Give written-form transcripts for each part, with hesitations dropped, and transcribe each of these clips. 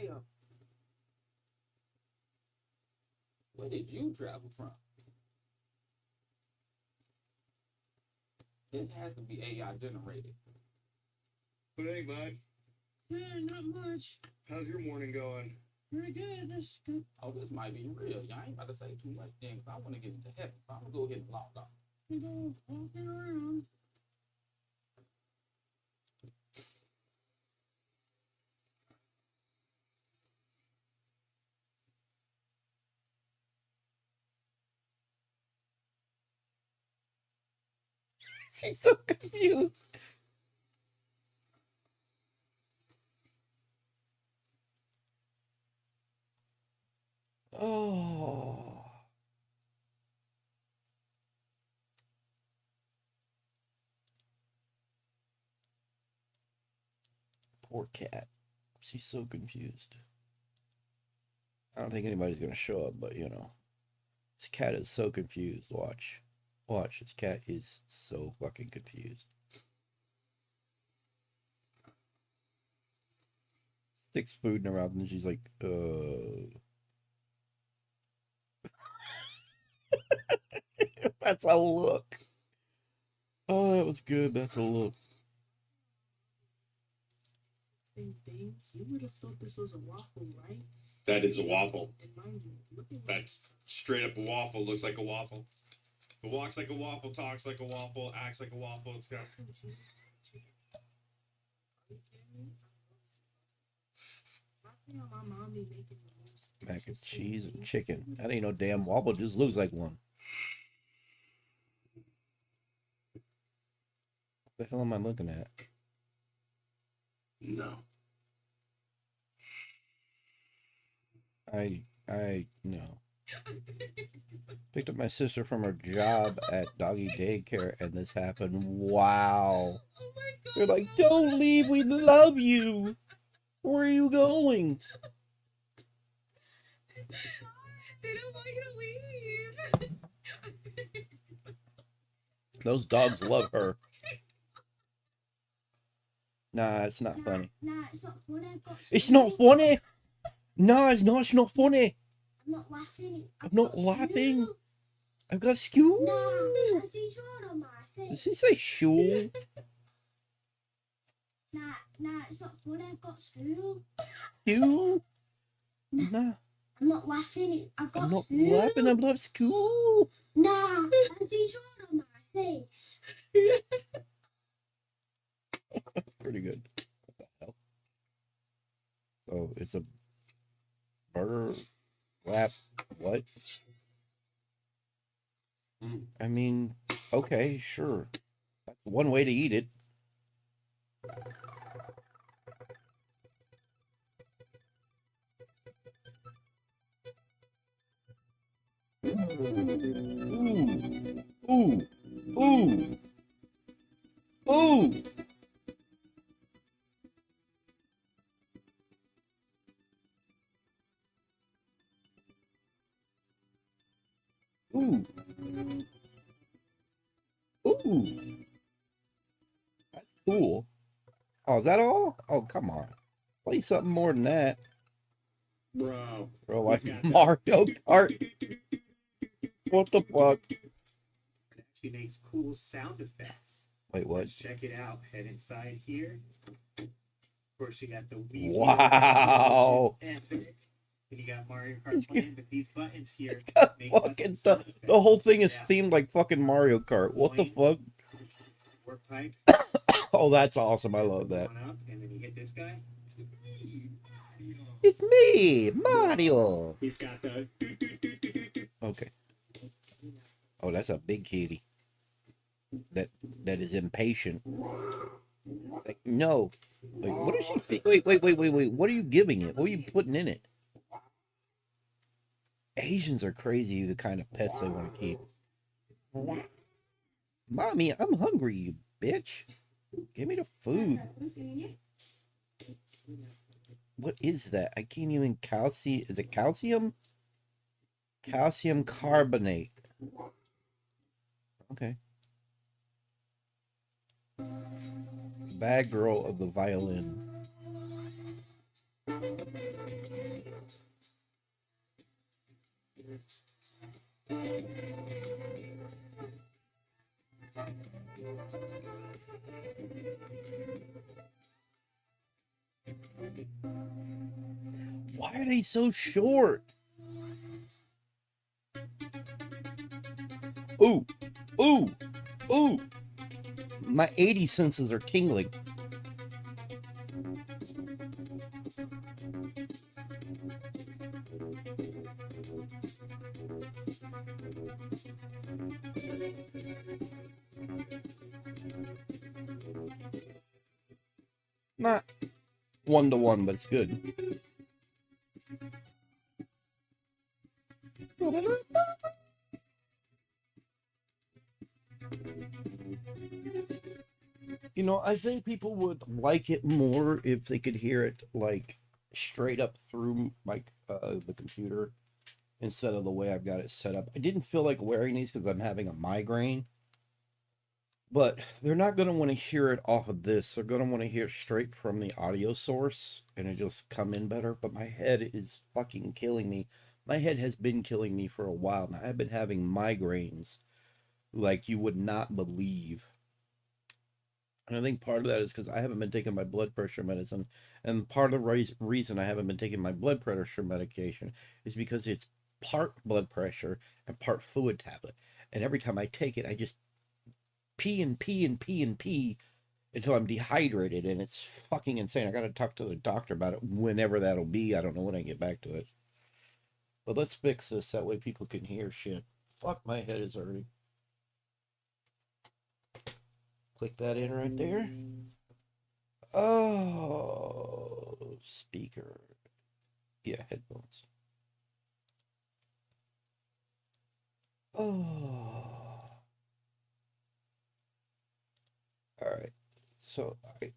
damn. Where did you travel from? It has to be AI generated. What do you think, bud? Yeah, not much. How's your morning going? Pretty good. That's good. Oh, this might be real. Y'all ain't about to say too much then, 'cause I want to get into heaven. So I'm going to go ahead and log off. We go walking around. She's so confused. Oh. Poor cat. She's so confused. I don't think anybody's gonna show up, but you know. This cat is so confused. Watch. Watch. This cat is so fucking confused. Sticks food in her mouth and she's like, That's a look. Oh, that was good. That's a look. Same things. You would have thought this was a waffle, right? That is a waffle. And mind you, look at That's straight up a waffle. Looks like a waffle. It walks like a waffle, talks like a waffle, acts like a waffle. It's got. My mom be making the most Mac and cheese and chicken. That ain't no damn waffle. Just looks like one. What the hell am I looking at? No. I no. Picked up my sister from her job at doggy daycare and this happened. Wow. Oh my god. They're like, don't leave, we love you. Where are you going? They don't want you to leave. Those dogs love her. Nah, it's not funny. Nah, it's not funny. I've got It's school. not funny. No, it's not funny. I'm not laughing. I'm not got laughing. school. I've got school. Nah, I see drawn on my Does face. he say school? Nah, it's not funny. I've got school. School? Nah, I'm not laughing. I've got I'm not school. laughing. I'm not school. Nah, I see drawn on my face. Pretty good. What the hell? So it's a burger wrap. What? I mean, okay, sure. That's one way to eat it. Ooh. Ooh. Ooh. Ooh. Ooh. Ooh. That's cool. Oh, is that all? Oh, come on. Play something more than that. Bro. Bro, like He's got that. Mario Kart. What the fuck? It actually makes cool sound effects. Wait, what? Let's check it out. Head inside here. Of course, you got the Wii. Wow. Which is epic. And you got Mario Kart playing, but these buttons here It's got make fucking custom sound the whole effects. thing is Yeah. themed like fucking Mario Kart. What the fuck? Work pipe. Oh, that's awesome. I love Sets that. one up, and then you hit this guy. It's me, Mario. He's got the. Okay. Oh, that's a big kitty. That is impatient. Like, no. Wait, what is she? Wait. What are you giving it? What are you putting in it? Asians are crazy. The kind of pets they want to keep. Mommy, I'm hungry, you bitch. Give me the food. What is that? I can't even calcium. Is it calcium? Calcium carbonate. Okay. Bad girl of the violin. Why are they so short? Ooh, ooh, ooh. My 80 senses are tingling. Not 1-to-1, but it's good. You know, I think people would like it more if they could hear it like straight up through my the computer instead of the way I've got it set up. I didn't feel like wearing these because I'm having a migraine, but they're not going to want to hear it off of this. They're going to want to hear it straight from the audio source and it just come in better. But my head is fucking killing me. My head has been killing me for a while now. I've been having migraines like you would not believe. And I think part of that is because I haven't been taking my blood pressure medicine. And part of the reason I haven't been taking my blood pressure medication is because it's part blood pressure and part fluid tablet. And every time I take it, I just pee and pee and pee and pee until I'm dehydrated. And it's fucking insane. I got to talk to the doctor about it whenever that'll be. I don't know when I get back to it. But let's fix this. That way people can hear shit. Fuck, my head is hurting. Click that in right there. Oh, speaker. Yeah, headphones. Oh. All right. So I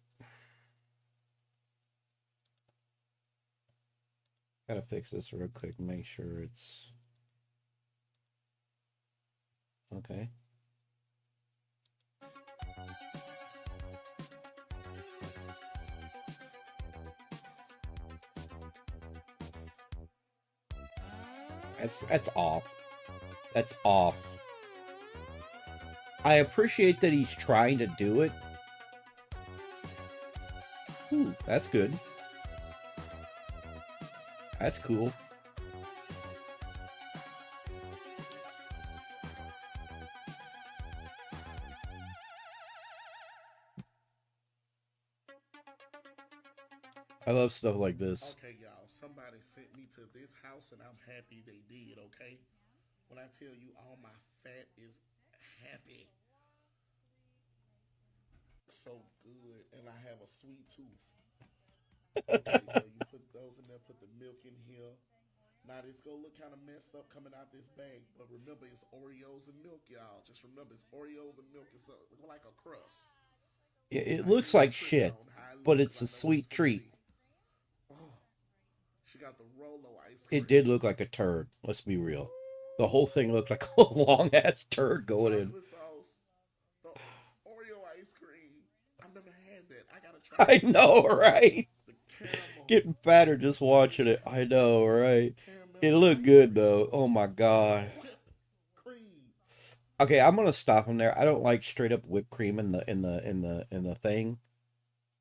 gotta fix this real quick. Make sure it's okay. That's off. That's off. I appreciate that he's trying to do it. Ooh, that's good. That's cool. I love stuff like this. Okay, y'all. Somebody sent me to this house, and I'm happy they did. Okay, when I tell you all my fat is happy, so good, and I have a sweet tooth. Okay, so you put those in there, put the milk in here. Now this gonna look kind of messed up coming out this bag, but remember it's Oreos and milk, y'all. Just remember it's Oreos and milk. It's like a crust. It I looks ain't like tripping shit, on how it but look, it's 'cause a I know what sweet it's gonna treat. be. Oh, she got the Rolo ice cream. It did look like a turd. Let's be real. The whole thing looked like a long ass turd going in. Chocolate sauce, the Oreo ice cream. I've never had that. I gotta try I it. know, right? The caramel. Getting fatter just watching it. I know, right? Caramel It looked ice good cream. though. Oh my god. Whipped cream. Okay, I'm gonna stop him there. I don't like straight up whipped cream in the thing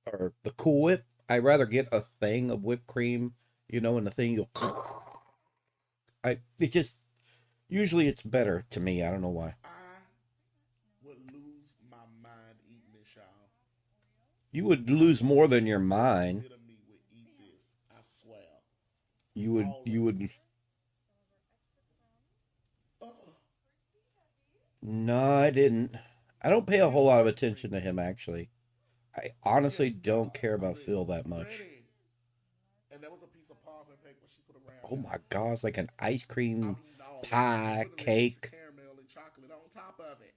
or the Cool Whip. I'd rather get a thing of whipped cream, you know, in the thing you. It just usually it's better to me. I don't know why. I would lose my mind eating this, y'all. You would lose more than your Every mind. bit of me would eat this. I swear. You would All you of it. would Ugh. No, I didn't. I don't pay a whole lot of attention to him actually. I honestly Yes, don't God. care I'm about ready. Phil that I'm much. ready. And there was a piece of parchment paper she put around. Oh my god, it's like an ice I'm cream eating all that. pie Put a little extra cake. caramel and chocolate on top of it.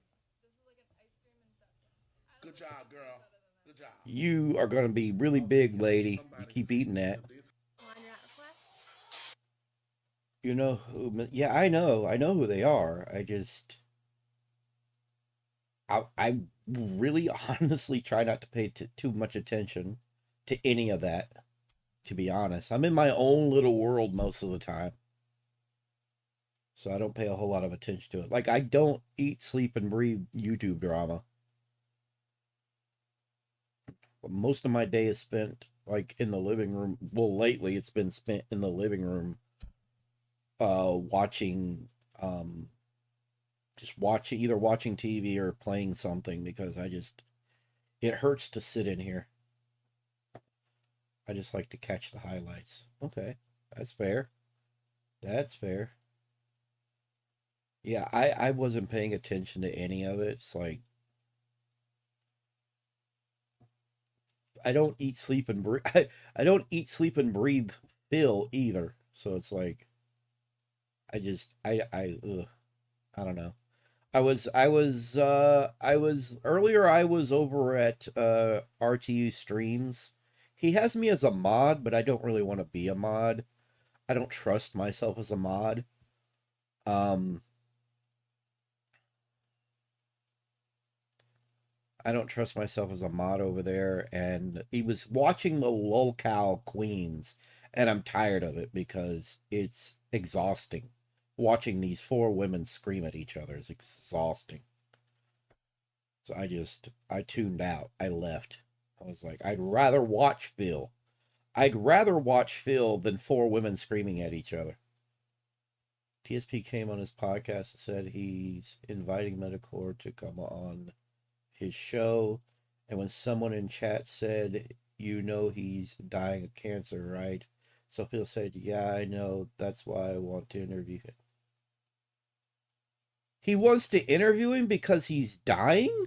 Good job, girl. Good job. You are gonna be really Okay, big, y'all. lady. You Somebody keep sent eating me that. to this. You know who? Yeah, I know. I know who they are. I really honestly try not to pay too much attention to any of that. To be honest, I'm in my own little world most of the time. So I don't pay a whole lot of attention to it. Like, I don't eat, sleep, and breathe YouTube drama. Most of my day is spent, like, in the living room. Well, lately it's been spent in the living room, watching, just watching, either watching TV or playing something, because it hurts to sit in here. I just like to catch the highlights. Okay, that's fair. That's fair. Yeah, I wasn't paying attention to any of it. It's like, I don't eat, sleep, and breathe. I don't eat, sleep, and breathe Phil either. So it's like, ugh, I don't know. Earlier I was over at RTU Streams. He has me as a mod, but I don't really want to be a mod. I don't trust myself as a mod. I don't trust myself as a mod over there, and he was watching the lolcow queens, and I'm tired of it because it's exhausting. Watching these four women scream at each other is exhausting. So I tuned out. I left. I was like, I'd rather watch Phil. I'd rather watch Phil than four women screaming at each other. TSP came on his podcast and said he's inviting Metacore to come on his show, and when someone in chat said, you know he's dying of cancer, right? So Phil said, yeah, I know, that's why I want to interview him. He wants to interview him because he's dying?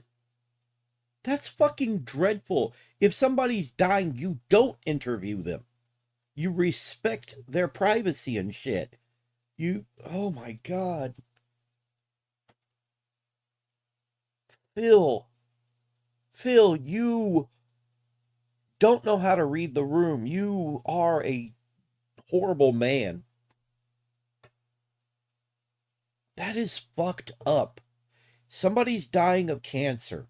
That's fucking dreadful. If somebody's dying, you don't interview them. You respect their privacy and shit. Oh my god. Phil, you don't know how to read the room. You are a horrible man. That is fucked up. Somebody's dying of cancer.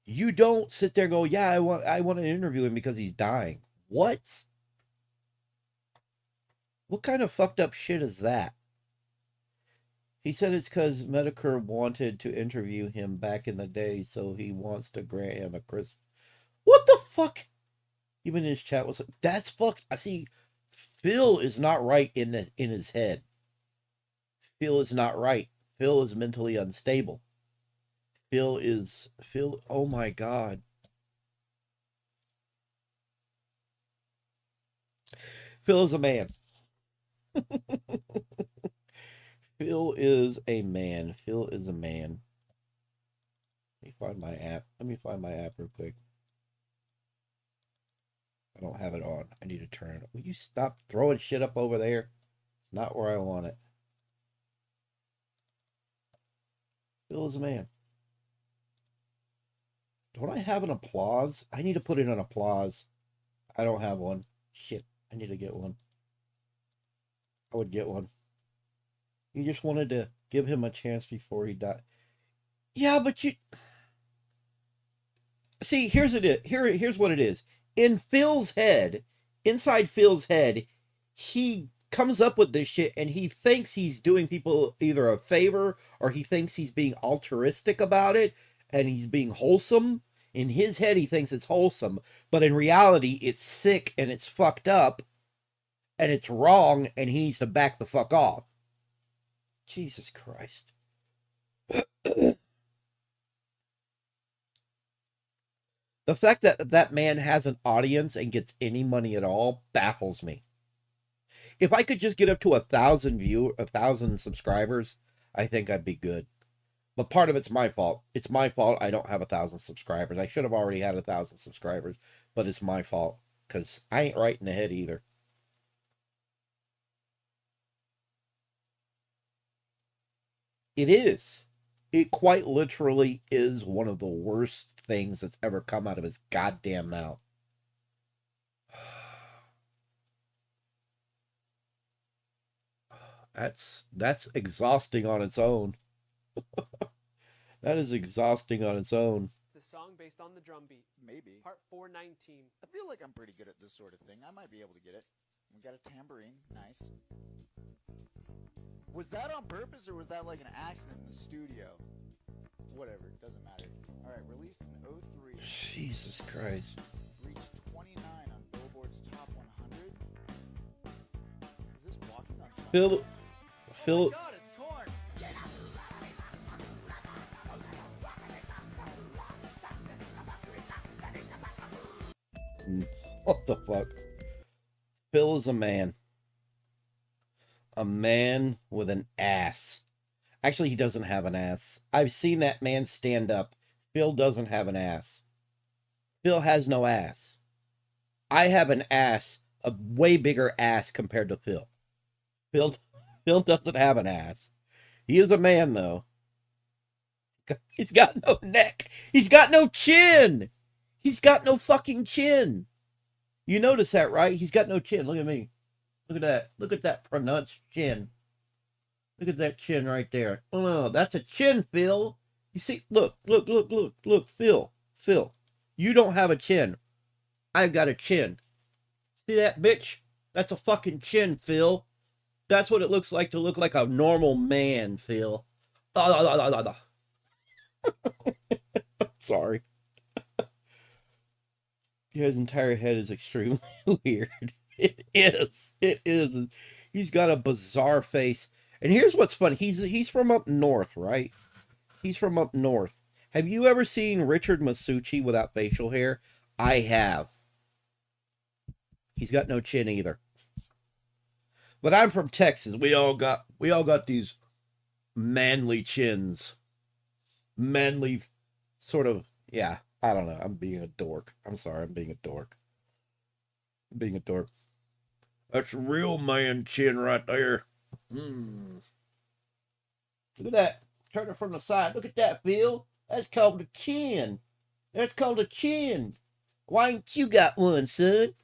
You don't sit there and go, yeah, I want to interview him because he's dying. What? What kind of fucked up shit is that? He said it's because Medicare wanted to interview him back in the day, so he wants to grant him a Christmas. What the fuck? Even his chat was like, that's fucked. I see. Phil is not right in his head. Phil is not right. Phil is mentally unstable. Phil. Oh my god. Phil is a man. Phil is a man. Phil is a man. Let me find my app. Let me find my app real quick. I don't have it on. I need to turn it. Will you stop throwing shit up over there? It's not where I want it. Phil is a man. Don't I have an applause? I need to put in an applause. I don't have one. Shit. I need to get one. I would get one. You just wanted to give him a chance before he died. Yeah, but you... See, here's what it is. In Phil's head, inside Phil's head, he comes up with this shit and he thinks he's doing people either a favor or he thinks he's being altruistic about it and he's being wholesome. In his head, he thinks it's wholesome, but in reality, it's sick and it's fucked up and it's wrong and he needs to back the fuck off. Jesus Christ. The fact that that man has an audience and gets any money at all baffles me. If I could just get up to 1,000 subscribers, I think I'd be good. But part of it's my fault. It's my fault I don't have 1,000 subscribers. I should have already had 1,000 subscribers, but it's my fault because I ain't right in the head either. It is. It quite literally is one of the worst things that's ever come out of his goddamn mouth. That's exhausting on its own. That is exhausting on its own. The song based on the drum beat. Maybe. Part 419. I feel like I'm pretty good at this sort of thing. I might be able to get it. We got a tambourine. Nice. Was that on purpose or was that like an accident in the studio? Whatever, doesn't matter. Alright, released in 03. Jesus Christ. Reached 29 on Billboard's Top 100. Is this Walking on Sunshine? Phil, Oh Phil, my god, it's corn! what the fuck? Phil is a man. A man with an ass. Actually, he doesn't have an ass. I've seen that man stand up. Phil doesn't have an ass. Phil has no ass. I have an ass, a way bigger ass compared to Phil. Phil doesn't have an ass. He is a man, though. He's got no neck. He's got no chin. He's got no fucking chin. You notice that, right? He's got no chin. Look at me. Look at that. Look at that pronounced chin. Look at that chin right there. Oh, no, that's a chin, Phil. You see, look, Phil. You don't have a chin. I've got a chin. See that, bitch? That's a fucking chin, Phil. That's what it looks like to look like a normal man, Phil. Sorry. His entire head is extremely weird. It is. He's got a bizarre face. And here's what's funny. He's from up north, right? He's from up north. Have you ever seen Richard Masucci without facial hair? I have. He's got no chin either. But I'm from Texas. We all got these manly chins. Manly sort of, yeah. I don't know. I'm being a dork. I'm sorry. I'm being a dork. That's real man chin right there. Look at that. Turn it from the side. Look at that, Phil. That's called a chin. Why ain't you got one, son?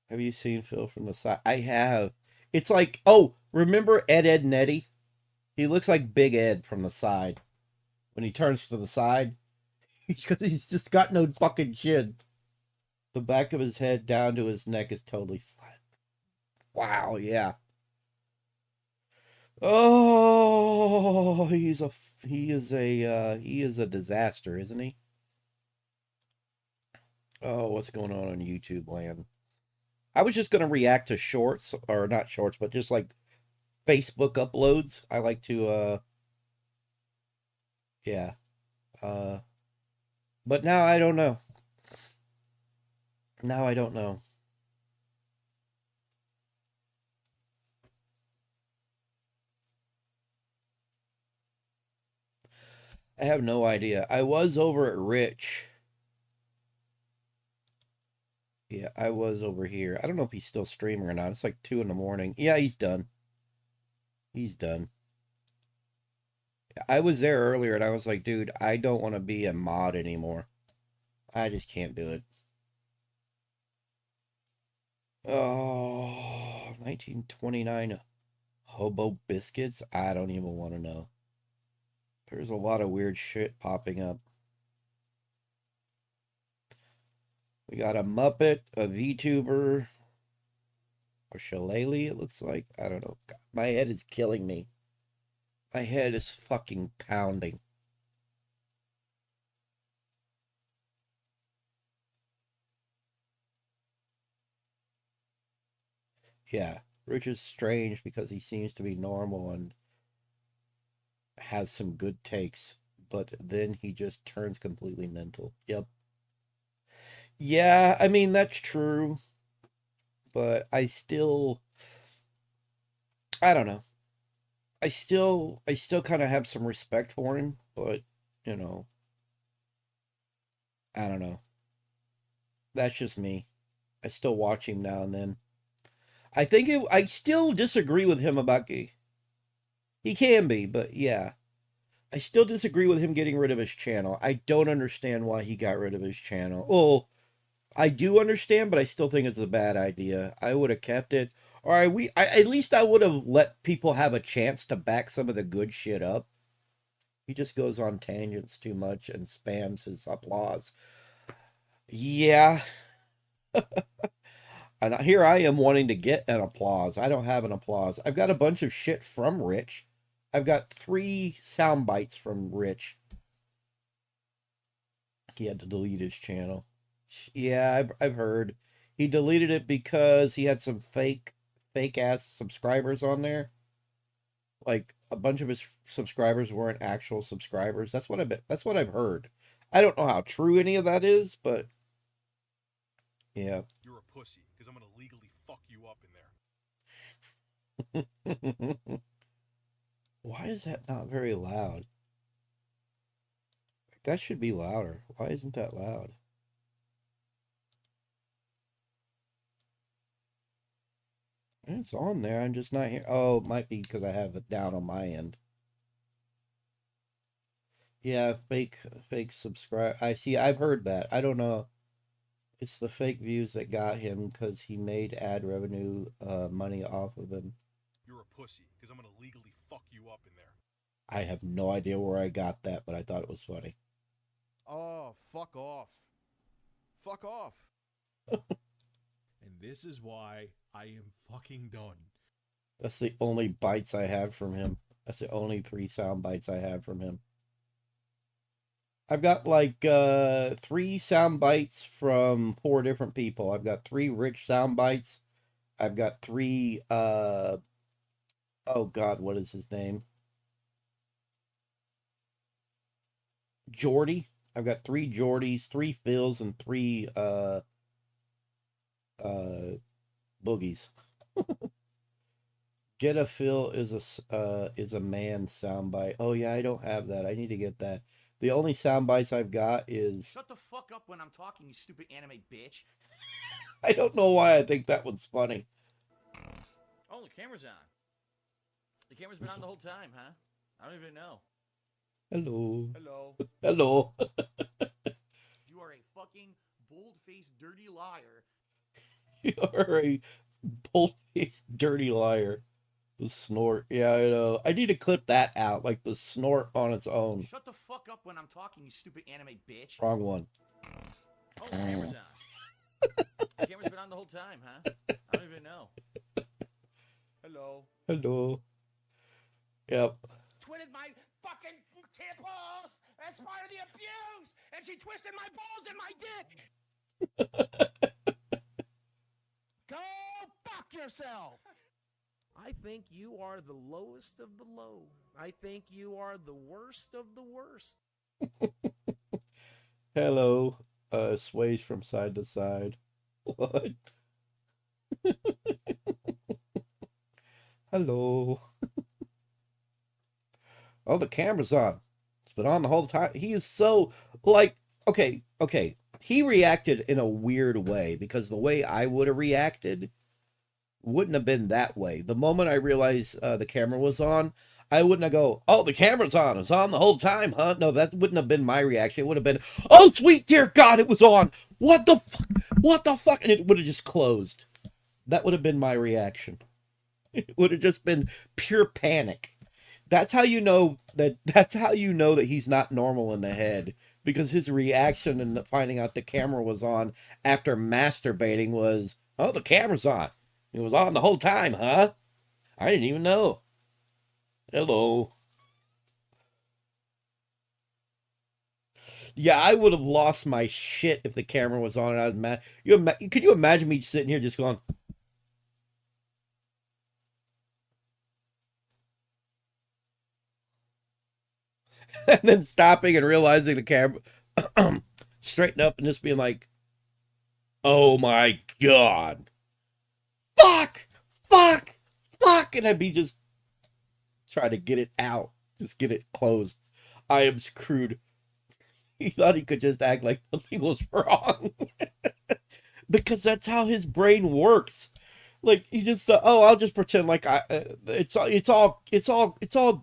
Have you seen Phil from the side? I have. It's like, oh, remember Ed, and Eddie? He looks like Big Ed from the side. When he turns to the side. Because he's just got no fucking chin. The back of his head down to his neck is totally flat. Wow, yeah. Oh, he is a disaster, isn't he? Oh, what's going on YouTube land? I was just gonna react to shorts, or not shorts, but just like Facebook uploads. I like to yeah. But now I don't know. I have no idea. I was over at Rich. Yeah, I was over here. I don't know if he's still streaming or not. It's like 2 in the morning. Yeah, he's done. I was there earlier and I was like, dude, I don't want to be a mod anymore. I just can't do it. Oh, 1929 hobo biscuits? I don't even want to know. There's a lot of weird shit popping up. We got a Muppet, a VTuber, a Shillelagh, it looks like. I don't know. God, my head is killing me. My head is fucking pounding. Yeah, Rich is strange because he seems to be normal and has some good takes, but then he just turns completely mental. Yep. Yeah, I mean, that's true, but I don't know. I still kind of have some respect for him, but, you know, I don't know. That's just me. I still watch him now and then. I still disagree with him about gay. He can be, but yeah. I still disagree with him getting rid of his channel. I don't understand why he got rid of his channel. Well, I do understand, but I still think it's a bad idea. I would have kept it. Or at least I would have let people have a chance to back some of the good shit up. He just goes on tangents too much and spams his applause. Yeah. And here I am wanting to get an applause. I don't have an applause. I've got a bunch of shit from Rich. I've got 3 sound bites from Rich. He had to delete his channel. Yeah, I've heard. He deleted it because he had some fake ass subscribers on there. Like a bunch of his subscribers weren't actual subscribers. That's what I've heard. I don't know how true any of that is, but yeah. You're a pussy, because I'm gonna legally fuck you up in there. Why is that not very loud? That should be louder. Why isn't that loud? It's on there. I'm just not here. Oh, it might be because I have it down on my end. Yeah, fake subscribe. I see. I've heard that. I don't know. It's the fake views that got him because he made ad revenue money off of them. You're a pussy, because I'm gonna legally fuck you up in there. I have no idea where I got that, but I thought it was funny. Oh, fuck off. Fuck off. And this is why I am fucking done. That's the only bites I have from him. That's the only 3 sound bites I have from him. I've got like 3 sound bites from 4 different people. I've got 3 Rich sound bites. I've got 3 oh god, what is his name? Jordy. I've got 3 Jordys, 3 Phils, and 3 Boogies. Get a Phil is a man soundbite. Oh yeah, I don't have that. I need to get that. The only sound bites I've got is Shut the fuck up when I'm talking, you stupid anime bitch. I don't know why I think that one's funny. Oh, the camera's on. The camera's been on the whole time, huh? I don't even know. Hello. Hello. Hello. You are a fucking bold-faced dirty liar. You are a bold-faced dirty liar. The snort. Yeah, I know. I need to clip that out, like the snort on its own. Shut the fuck up when I'm talking, you stupid anime bitch. Wrong one. Oh, the camera's on. The camera's been on the whole time, huh? I don't even know. Hello. Hello. Yep. Twitted my fucking tipples as part of the abuse, and she twisted my balls in my dick. Go fuck yourself. I think you are the lowest of the low. I think you are the worst of the worst. Hello. Sways from side to side. What? Hello. Oh, the camera's on. It's been on the whole time. He is so, like, okay. He reacted in a weird way because the way I would have reacted wouldn't have been that way. The moment I realized the camera was on, I wouldn't have go, oh, the camera's on. It's on the whole time, huh? No, that wouldn't have been my reaction. It would have been, oh, sweet dear God, it was on. What the fuck? What the fuck? And it would have just closed. That would have been my reaction. It would have just been pure panic. That's how you know that he's not normal in the head, because his reaction and finding out the camera was on after masturbating was, oh, the camera's on. It was on the whole time, huh? I didn't even know. Hello. Yeah, I would have lost my shit if the camera was on and I was mad. Could you imagine me sitting here just going, and then stopping and realizing the camera straighten up and just being like, oh my God. Fuck! And I'd be just trying to get it out. Just get it closed. I am screwed. He thought he could just act like nothing was wrong. Because that's how his brain works. Like, he just thought, oh, I'll just pretend like it's all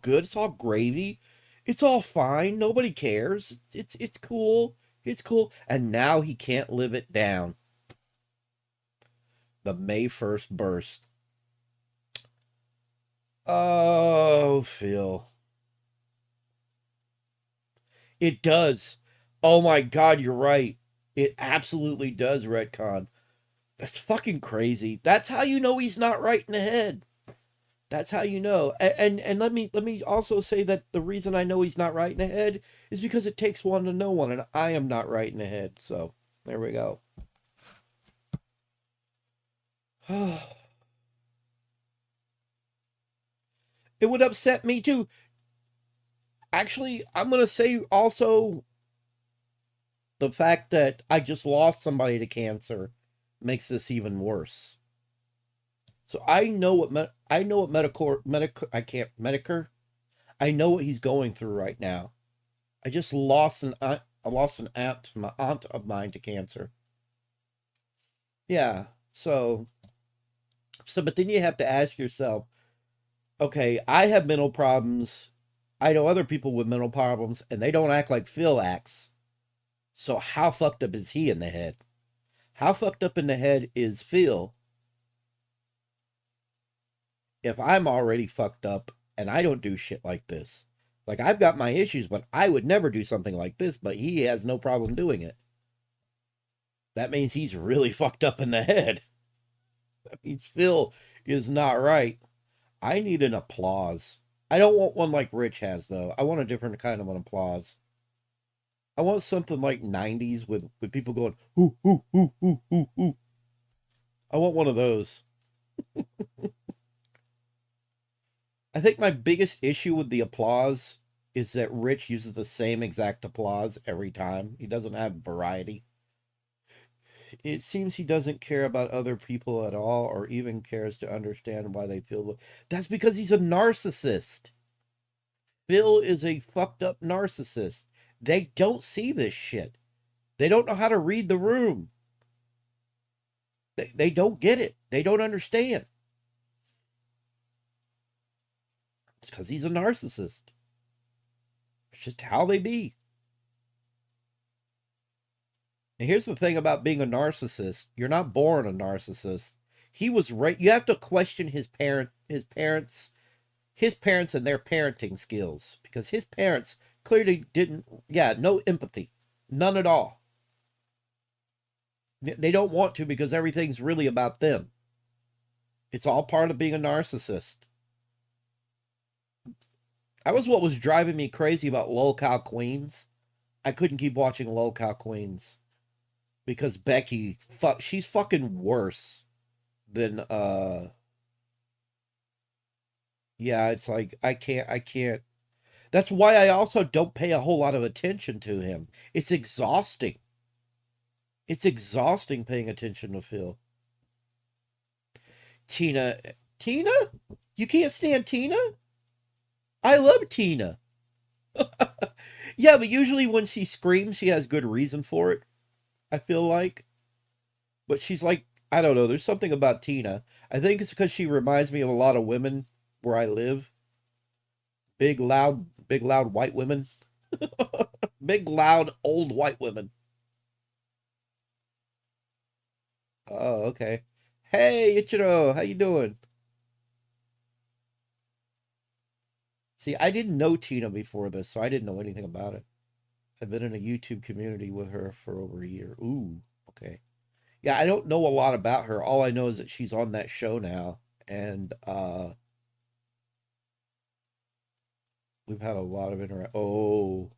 good. It's all gravy. It's all fine. Nobody cares. It's cool. It's cool. And now he can't live it down. The May 1st burst. Oh, Phil. It does. Oh my God, you're right. It absolutely does retcon. That's fucking crazy. That's how you know he's not right in the head. That's how you know. And let me also say that the reason I know he's not right in the head is because it takes one to know one, and I am not right in the head. So there we go. It would upset me too. Actually, I'm gonna say also the fact that I just lost somebody to cancer makes this even worse. So I know what Medicare. I know what he's going through right now. I just lost an aunt of mine to cancer. Yeah. So but then you have to ask yourself, okay, I have mental problems. I know other people with mental problems, and they don't act like Phil acts. So how fucked up is he in the head? How fucked up in the head is Phil if I'm already fucked up and I don't do shit like this? Like, I've got my issues, but I would never do something like this, but he has no problem doing it. That means he's really fucked up in the head. That means Phil is not right. I need an applause. I don't want one like Rich has, though. I want a different kind of an applause. I want something like 90s with people going, ooh, ooh, ooh, ooh, ooh, ooh. I want one of those. I think my biggest issue with the applause is that Rich uses the same exact applause every time. He doesn't have variety. It seems he doesn't care about other people at all, or even cares to understand why they feel. That's because he's a narcissist. Phil is a fucked up narcissist. They don't see this shit. They don't know how to read the room. They don't get it. They don't understand. It's because he's a narcissist. It's just how they be. And here's the thing about being a narcissist. You're not born a narcissist. He was right. You have to question his parents and their parenting skills, because his parents clearly didn't, no empathy. None at all. They don't want to, because everything's really about them. It's all part of being a narcissist. That was what was driving me crazy about Lolcow Queens. I couldn't keep watching Lolcow Queens because Becky, she's fucking worse than, yeah, it's like, I can't. That's why I also don't pay a whole lot of attention to him. It's exhausting. It's exhausting paying attention to Phil. Tina? You can't stand Tina? I love Tina. Yeah, but usually when she screams, she has good reason for it, I feel like. But she's like, I don't know, there's something about Tina. I think it's because she reminds me of a lot of women where I live. Big, loud white women. Big, loud, old white women. Oh, okay. Hey, Ichiro, how you doing? See, I didn't know Tina before this, so I didn't know anything about it. I've been in a YouTube community with her for over a year. Ooh, okay. Yeah, I don't know a lot about her. All I know is that she's on that show now, and we've had a lot of Oh,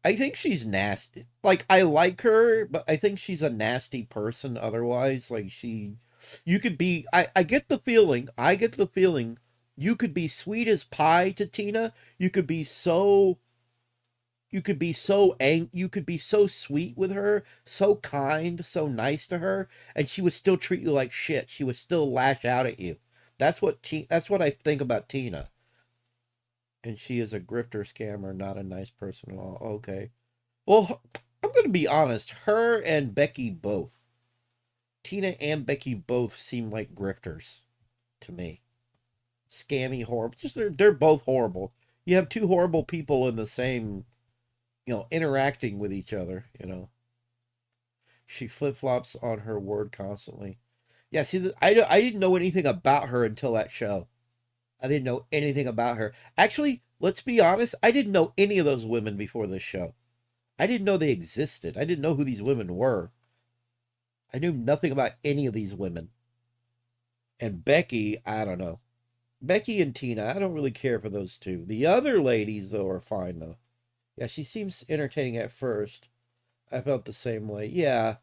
I think she's nasty. Like, I like her, but I think she's a nasty person otherwise. Like, you could be, I get the feeling, you could be sweet as pie to Tina. You could be so sweet with her, so kind, so nice to her, and she would still treat you like shit. She would still lash out at you. That's what I think about Tina. And she is a grifter scammer, not a nice person at all. Okay. Well, I'm going to be honest. Her and Becky both. Tina and Becky both seem like grifters to me. Scammy, horrible. Just they're both horrible. You have two horrible people in the same, interacting with each other, She flip-flops on her word constantly. Yeah, see, I didn't know anything about her until that show. I didn't know anything about her. Actually, let's be honest, I didn't know any of those women before this show. I didn't know they existed. I didn't know who these women were. I knew nothing about any of these women. And Becky, I don't know. Becky and Tina, I don't really care for those two. The other ladies, though, are fine, though. Yeah, she seems entertaining at first. I felt the same way. Yeah.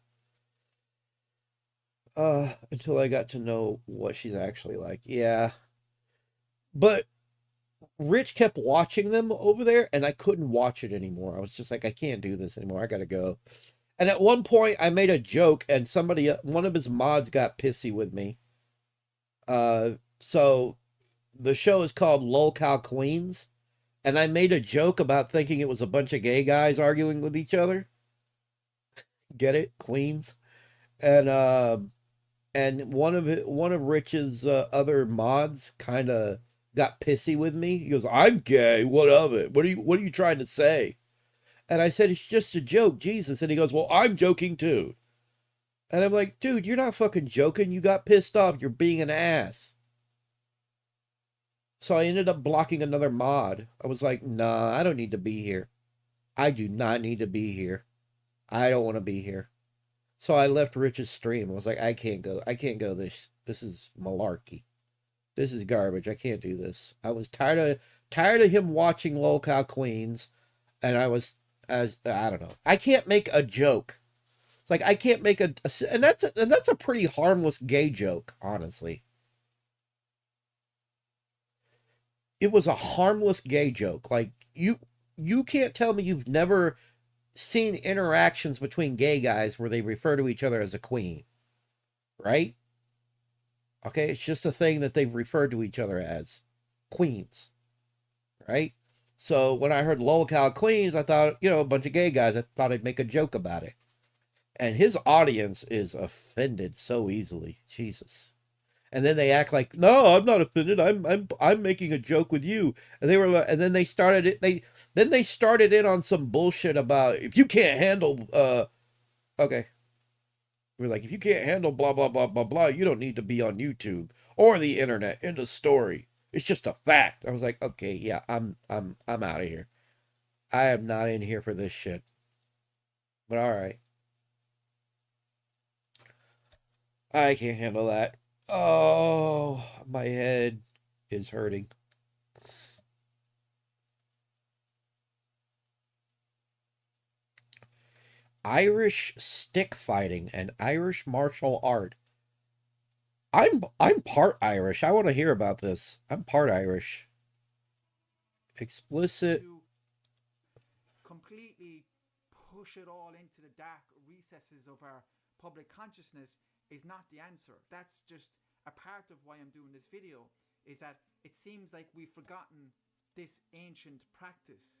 Until I got to know what she's actually like. Yeah. But Rich kept watching them over there, and I couldn't watch it anymore. I was just like, I can't do this anymore. I gotta go. And at one point, I made a joke, and one of his mods got pissy with me. So the show is called Lolcow Queens, and I made a joke about thinking it was a bunch of gay guys arguing with each other. Get it? Queens. And one of Rich's other mods kind of got pissy with me. He goes, "I'm gay. What of it? What are you trying to say?" And I said, "It's just a joke, Jesus." And he goes, "Well, I'm joking too." And I'm like, "Dude, you're not fucking joking. You got pissed off. You're being an ass." So I ended up blocking another mod. I was like, "Nah, I don't need to be here. I do not need to be here. I don't want to be here." So I left Rich's stream. I was like, I can't go. This is malarkey. This is garbage. I can't do this. I was tired of him watching Lolcow Queens, and I don't know. I can't make a joke. It's like I can't make and that's a pretty harmless gay joke, honestly. It was a harmless gay joke. Like you can't tell me you've never seen interactions between gay guys where they refer to each other as a queen, right? Okay, it's just a thing that they've referred to each other as queens, right? So when I heard Lolcow Queens, I thought, a bunch of gay guys. I thought I'd make a joke about it. And his audience is offended so easily. Jesus. And then they act like, "No, I'm not offended. I'm making a joke with you." And they were, and then they started it. Then they started in on some bullshit about if you can't handle. Okay. We're like, if you can't handle blah blah blah blah blah, you don't need to be on YouTube or the internet. End of story. It's just a fact. I was like, okay, yeah, I'm out of here. I am not in here for this shit. But all right. I can't handle that. Oh, my head is hurting. Irish stick fighting and Irish martial art. I'm part Irish. I want to hear about this. I'm part Irish. Explicit. To completely push it all into the dark recesses of our public consciousness is not the answer. That's just a part of why I'm doing this video, is that it seems like we've forgotten this ancient practice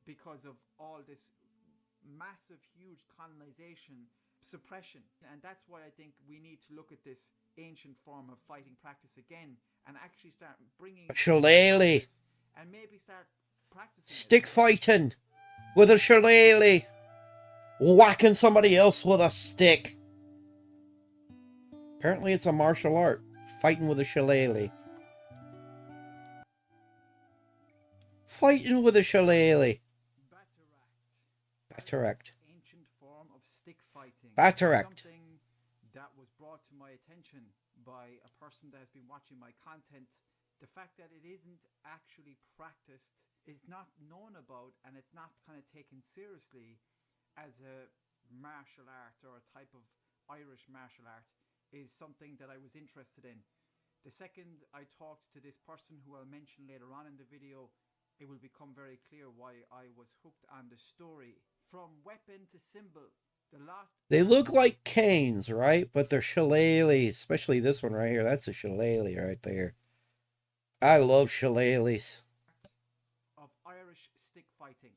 because of all this massive, huge colonization, suppression. And that's why I think we need to look at this ancient form of fighting practice again and actually start bringing shillelagh and maybe start practicing stick fighting with a shillelagh, whacking somebody else with a stick. Apparently it's a martial art, fighting with a shillelagh. Fighting with a shillelagh. Batteract. Ancient form of stick fighting. Batteract. Something that was brought to my attention by a person that has been watching my content. The fact that it isn't actually practiced, is not known about, and it's not kind of taken seriously as a martial art or a type of Irish martial art, is something that I was interested in. The second I talked to this person, who I'll mention later on in the video, it will become very clear why I was hooked on the story. From weapon to symbol, they look like canes, right? But they're shillelaghs, especially this one right here. That's a shillelagh right there. I love shillelaghs. Of Irish stick fighting,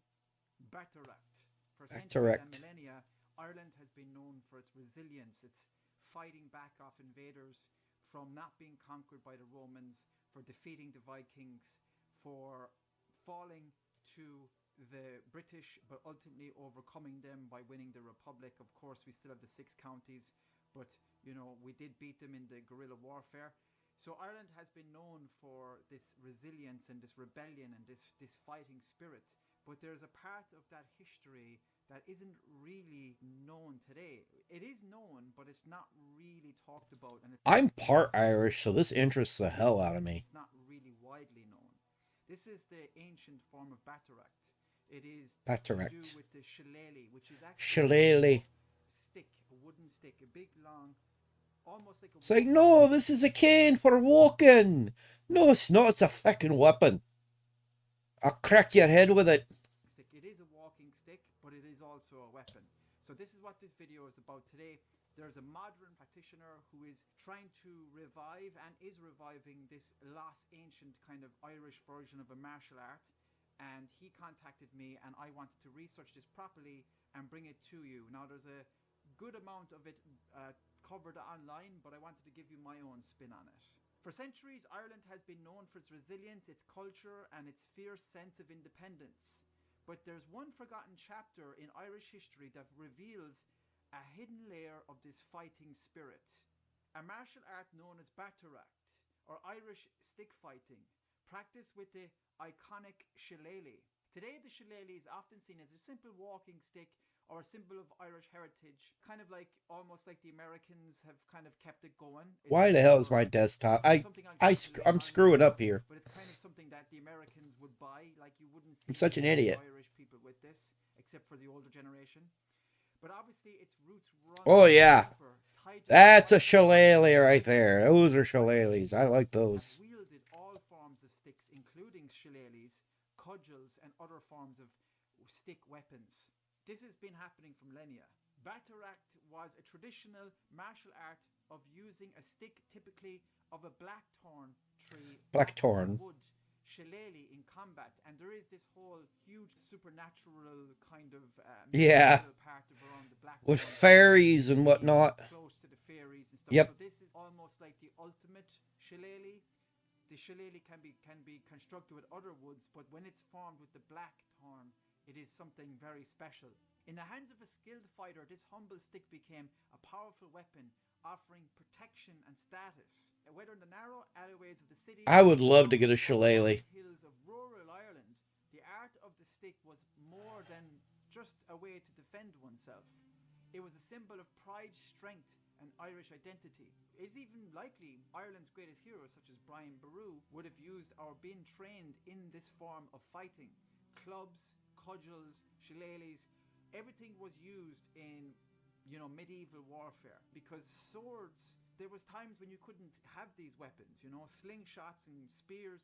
Batteract. For centuries and millennia, Ireland has been known for its resilience, its fighting back off invaders, from not being conquered by the Romans, for defeating the Vikings, for falling to the British, but ultimately overcoming them by winning the Republic. Of course, we still have the 6 counties, but we did beat them in the guerrilla warfare. So Ireland has been known for this resilience and this rebellion and this fighting spirit but there's a part of that history that isn't really known today. It is known, but it's not really talked about, and I'm part Irish, so this interests the hell out of me. it's not really widely known. This is the ancient form of Bataract. It is to do with the shillelagh, which is actually stick, a wooden stick, a big long, almost like a... It's like, no, this is a cane for walking. No, it's not. It's a fucking weapon. I'll crack your head with it. Stick. It is a walking stick, but it is also a weapon. So this is what this video is about today. There's a modern practitioner who is trying to revive and is reviving this lost ancient kind of Irish version of a martial art. And he contacted me, and I wanted to research this properly and bring it to you. Now, there's a good amount of it covered online, but I wanted to give you my own spin on it. For centuries, Ireland has been known for its resilience, its culture, and its fierce sense of independence. But there's one forgotten chapter in Irish history that reveals a hidden layer of this fighting spirit. A martial art known as Bataract, or Irish stick fighting, practiced with the iconic shillelagh. Today, the shillelagh is often seen as a simple walking stick or a symbol of Irish heritage, kind of like, almost like the Americans have kind of kept it going. Why the hell is my desktop? I'm screwing up here. But it's kind of something that the Americans would buy, like you wouldn't see I'm such an idiot. Irish people with this, except for the older generation. But obviously, its roots run. Oh yeah, that's a shillelagh right there. Those are shillelaghs. I like those. Wielded all forms of sticks, including shillelaghs, cudgels, and other forms of stick weapons. This has been happening for millennia. Bataract was a traditional martial art of using a stick, typically of a blackthorn tree, Blackthorn. wood, shillelagh in combat, and there is this whole huge supernatural kind of part of around the blackthorn with fairies and whatnot. Close to the fairies and stuff. Yep. So this is almost like the ultimate shillelagh. The shillelagh can be constructed with other woods, but when it's formed with the blackthorn, it is something very special. In the hands of a skilled fighter, this humble stick became a powerful weapon, offering protection and status. Whether in the narrow alleyways of the city, I would love to get a shillelagh. hills of rural Ireland, the art of the stick was more than just a way to defend oneself. It was a symbol of pride, strength, and Irish identity. It is even likely Ireland's greatest heroes, such as Brian Boru, would have used or been trained in this form of fighting. Clubs, cudgels, shillelaghs, everything was used in, medieval warfare, because swords, there was times when you couldn't have these weapons, slingshots and spears,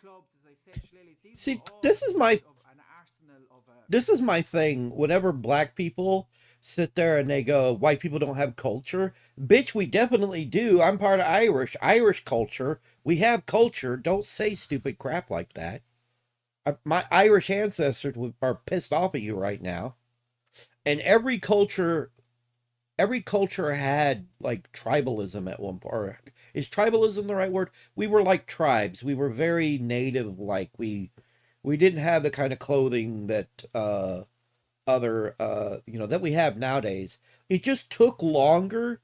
clubs, as I said, shillelaghs. See, this is my this is my thing. Whenever black people sit there and they go, white people don't have culture, bitch, we definitely do. I'm part of Irish culture. We have culture. Don't say stupid crap like that. My Irish ancestors are pissed off at you right now. And every culture had like tribalism at one point. Or is tribalism the right word? We were like tribes. We were very native. Like we didn't have the kind of clothing that that we have nowadays. It just took longer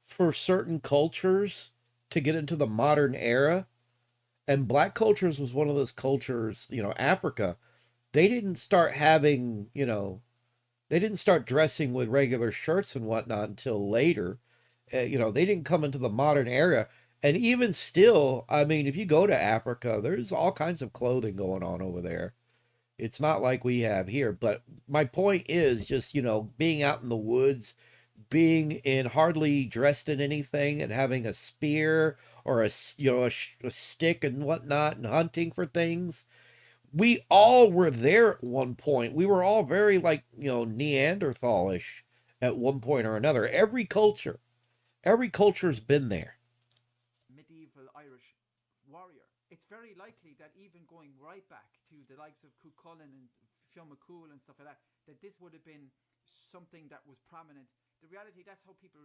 for certain cultures to get into the modern era. And black cultures was one of those cultures, Africa. They didn't start having, they didn't start dressing with regular shirts and whatnot until later. They didn't come into the modern era. And even still, I mean, if you go to Africa, there's all kinds of clothing going on over there. It's not like we have here. But my point is just, being out in the woods, being in hardly dressed in anything and having a spear or a stick and whatnot and hunting for things. We all were there at one point. We were all very Neanderthalish at one point or another. Every culture's been there. Medieval Irish warrior. It's very likely that even going right back to the likes of Cuchulainn and Fionn McCool and stuff like that, that this would have been something that was prominent. The reality, that's how people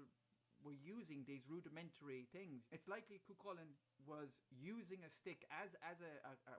were using these rudimentary things. It's likely Cuchulainn was using a stick as a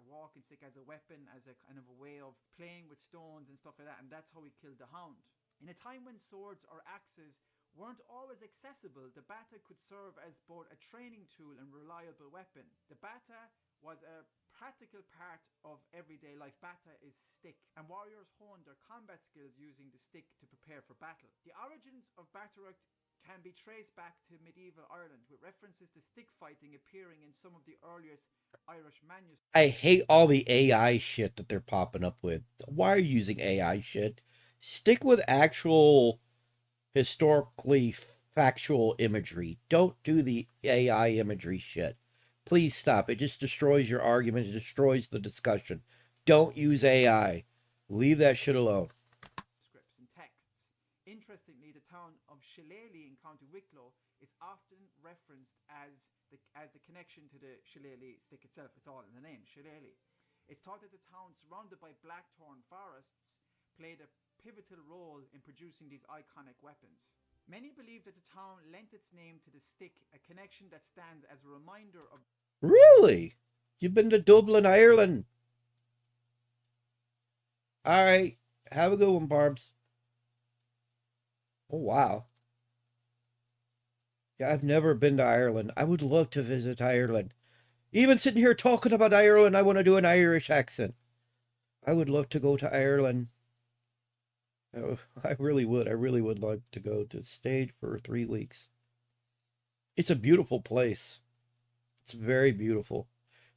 walking stick, as a weapon, as a kind of a way of playing with stones and stuff like that, and that's how he killed the hound. In a time when swords or axes weren't always accessible, the bata could serve as both a training tool and reliable weapon. The bata was a practical part of everyday life. Bata is stick, and warriors honed their combat skills using the stick to prepare for battle. The origins of Bataruk can be traced back to medieval Ireland, with references to stick fighting appearing in some of the earliest Irish manuscripts. I hate all the AI shit that they're popping up with. Why are you using AI shit? Stick with actual historically factual imagery. Don't do the AI imagery shit. Please stop. It just destroys your argument. It destroys the discussion. Don't use AI. Leave that shit alone. Scripts and texts. Interestingly, the town of Shillelagh in County Wicklow is often referenced as the connection to the Shillelagh stick itself. It's all in the name, Shillelagh. It's thought that the town surrounded by blackthorn forests played a pivotal role in producing these iconic weapons. Many believe that the town lent its name to the stick, a connection that stands as a reminder of... Really? You've been to Dublin, Ireland? All right. Have a good one, Barbs. Oh, wow. Yeah, I've never been to Ireland. I would love to visit Ireland. Even sitting here talking about Ireland, I want to do an Irish accent. I would love to go to Ireland. Oh, I really would. I really would like to go to the stage for 3 weeks. It's a beautiful place. It's very beautiful.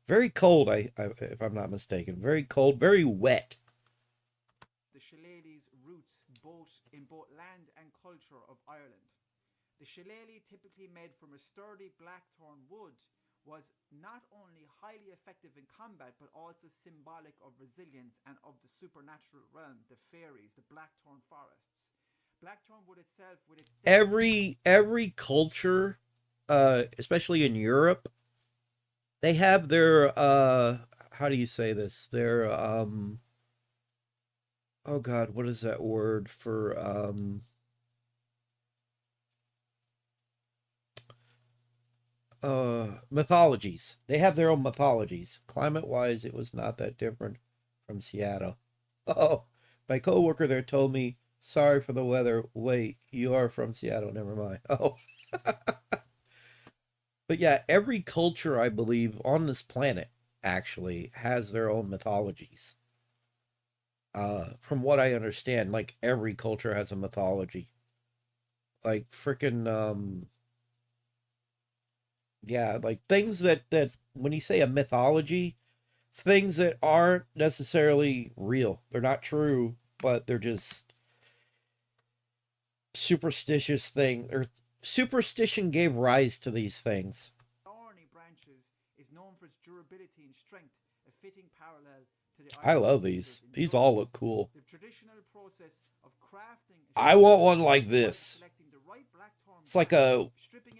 Very cold, if I'm not mistaken. Very cold, very wet. The Shillelagh's roots in both land and culture of Ireland. The shillelagh, typically made from a sturdy blackthorn wood, was not only highly effective in combat, but also symbolic of resilience and of the supernatural realm, the fairies, the blackthorn forests. Blackthorn wood itself, with its... Every culture, especially in Europe, they have their, how do you say this? Their, oh God, what is that word for, mythologies. They have their own mythologies. Climate-wise, it was not that different from Seattle. Oh, my coworker there told me, sorry for the weather. Wait, you are from Seattle. Never mind. Oh. But yeah, every culture, I believe, on this planet actually has their own mythologies. From what I understand, like every culture has a mythology. Like freaking, yeah, like things that when you say a mythology, things that aren't necessarily real. They're not true, but they're just superstitious thing, or superstition gave rise to these things. Thorny branches is known for its durability and strength, a fitting parallel to the... I love these. These all look cool. The traditional process of crafting... I want one like this. It's like a,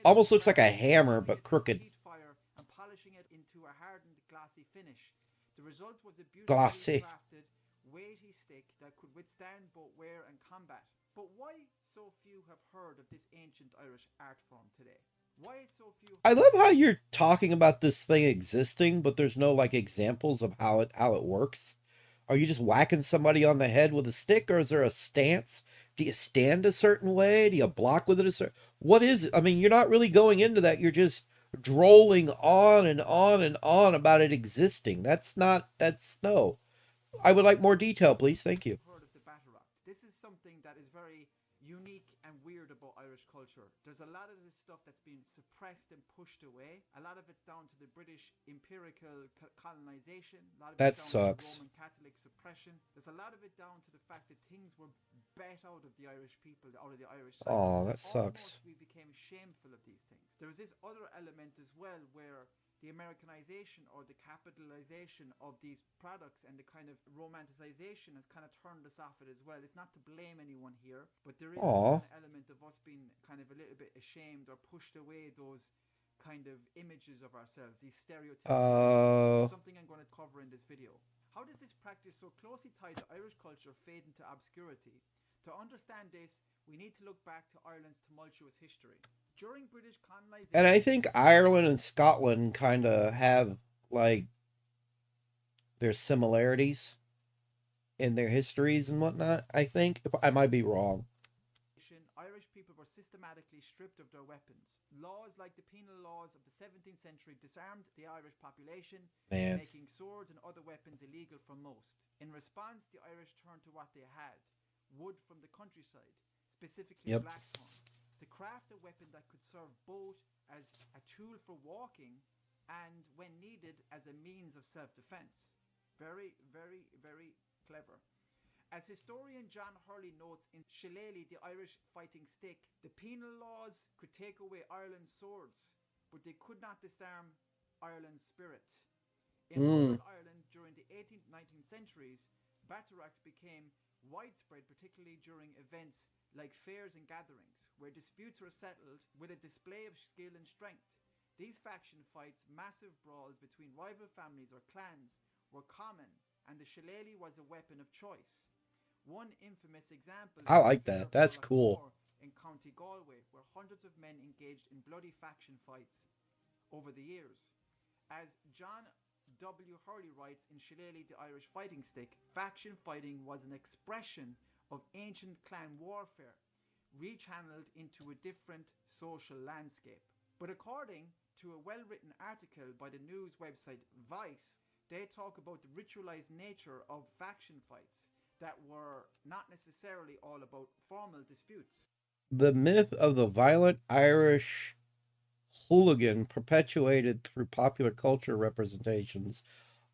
almost looks like a hammer, but crooked. And polishing it into a hardened, glossy finish. The result was a beautifully crafted, weighty stick that could withstand both wear and combat. But why so few have heard of this ancient Irish art form today? Why so few... I love how you're talking about this thing existing, but there's no like examples of how it works. Are you just whacking somebody on the head with a stick, or is there a stance? Do you stand a certain way? Do you block with it a certain... What is it? I mean, you're not really going into that. You're just drolling on and on and on about it existing. That's no. I would like more detail, please. Thank you. This is something that is very unique and weird about Irish culture. There's a lot of this stuff that's been suppressed and pushed away. A lot of it's down to the British empirical colonization. A lot of that it's down to sucks. the Roman Catholic suppression. There's a lot of it down to the fact that things were bet out of the Irish people, out of the Irish side. Oh, that sucks. We became shameful of these things. There was this other element as well, where the Americanization or the capitalization of these products and the kind of romanticization has kind of turned us off it as well. It's not to blame anyone here, but there is an element of us being kind of a little bit ashamed or pushed away those kind of images of ourselves, these stereotypes. Something I'm going to cover in this video. How does this practice so closely tied to Irish culture fade into obscurity? To understand this, we need to look back to Ireland's tumultuous history. During British colonization... And I think Ireland and Scotland kind of have, like, their similarities in their histories and whatnot, I think. I might be wrong. Irish people were systematically systematically stripped of their weapons. Laws like the penal laws of the 17th century disarmed the Irish population, Man. making swords and other weapons illegal for most. In response, the Irish turned to what they had: wood from the countryside, specifically Yep. blackthorn. To craft a weapon that could serve both as a tool for walking and, when needed, as a means of self-defense. Very, very, very clever. As historian John Hurley notes in Shillelagh, the Irish fighting stick, the penal laws could take away Ireland's swords, but they could not disarm Ireland's spirit. In Northern Ireland during the 18th, 19th centuries, batteracs became widespread, particularly during events like fairs and gatherings, where disputes were settled with a display of skill and strength. These faction fights, massive brawls between rival families or clans, were common, and the shillelagh was a weapon of choice. One infamous example I is like the that. Fair That's Pollack cool. War in County Galway, where hundreds of men engaged in bloody faction fights over the years. As John W. Hurley writes in Shillelagh, the Irish Fighting Stick, faction fighting was an expression of ancient clan warfare, rechanneled into a different social landscape. But according to a well-written article by the news website Vice, they talk about the ritualized nature of faction fights that were not necessarily all about formal disputes. The myth of the violent Irish hooligan, perpetuated through popular culture representations,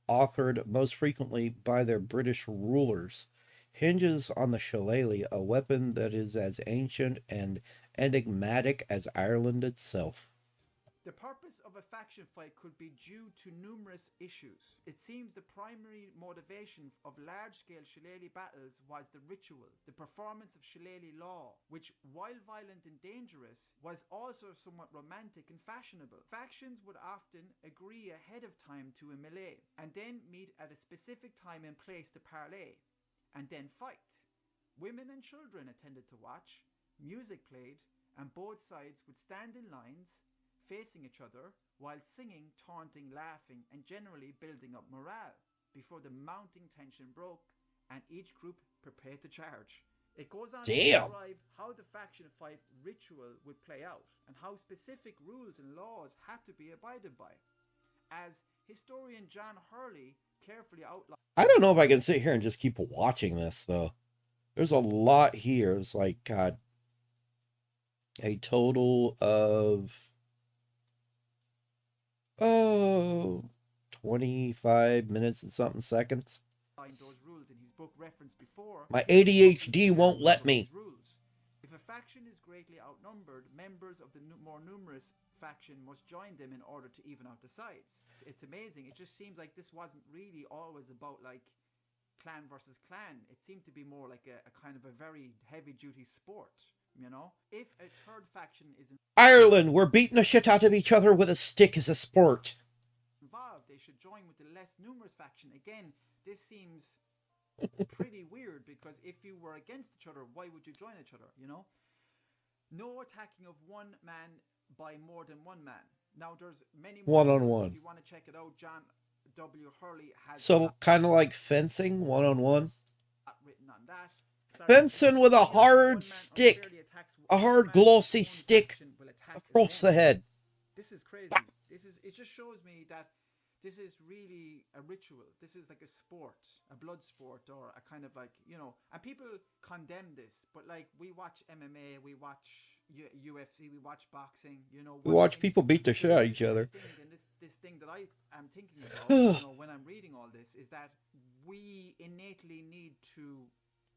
authored most frequently by their British rulers, hinges on the shillelagh, a weapon that is as ancient and enigmatic as Ireland itself. The purpose of a faction fight could be due to numerous issues. It seems the primary motivation of large-scale shillelagh battles was the ritual, the performance of shillelagh law, which, while violent and dangerous, was also somewhat romantic and fashionable. Factions would often agree ahead of time to a melee, and then meet at a specific time and place to parley, and then fight. Women and children attended to watch, music played, and both sides would stand in lines, facing each other, while singing, taunting, laughing, and generally building up morale before the mounting tension broke and each group prepared to charge. It goes on to describe how the faction fight ritual would play out and how specific rules and laws had to be abided by. As historian John Hurley carefully outlined, I don't know if I can sit here and just keep watching this, though. There's a lot here. It's like, God, a total of 25 minutes and something seconds. those rules in his book referenced before. My ADHD won't let me. Rules. If a faction is greatly outnumbered, members of the more numerous faction must join them in order to even out the sides. It's amazing. It just seems like this wasn't really always about like clan versus clan. It seemed to be more like a kind of a very heavy-duty sport. You know, if a third faction is Ireland, we're beating the shit out of each other with a stick as a sport. involved, they should join with the less numerous faction. Again, this seems pretty weird, because if you were against each other, why would you join each other, you know? No attacking of one man by more than one man. Now, there's many more. One-on-one. If you want to check it out, John W. Hurley has So, kind of like fencing, one-on-one. written on that. Fencing with a hard stick, a hard glossy stick across the head. This is crazy. It just shows me that this is really a ritual. This is like a sport, a blood sport, or a kind of like, you know, and people condemn this, but like we watch MMA, we watch UFC, we watch boxing, you know. We watch people beat the shit out of each other. This thing that I am thinking about, you know, when I'm reading all this, is that we innately need to,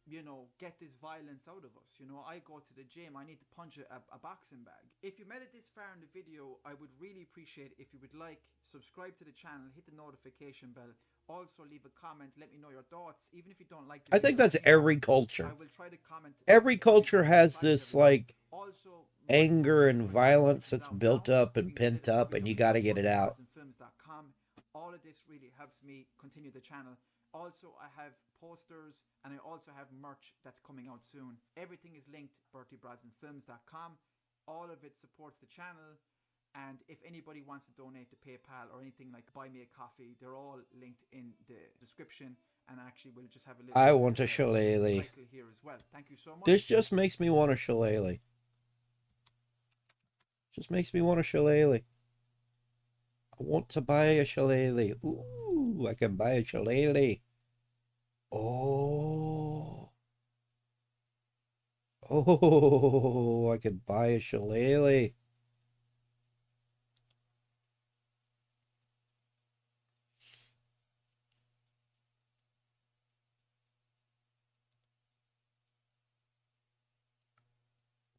you know, get this violence out of us. You know, I go to the gym, I need to punch a boxing bag. If you made it this far in the video, I would really appreciate if you would like, subscribe to the channel, hit the notification bell, also leave a comment, let me know your thoughts, even if you don't like the I think that's every culture. I will try to comment. Every culture has this, like, anger and violence that's built up and pent up, and you got to get it out. All of this really helps me continue the channel. Also, I have posters and I also have merch that's coming out soon. Everything is linked bertiebrazenfilms.com. All of it supports the channel. And if anybody wants to donate to PayPal or anything like buy me a coffee, they're all linked in the description. And actually, we'll just have a little. I want a shillelagh. Here as well. Thank you so much. This just makes me want a shillelagh. Just makes me want a shillelagh. I want to buy a shillelagh. Ooh, I can buy a shillelagh. Oh. Oh, I could buy a shillelagh.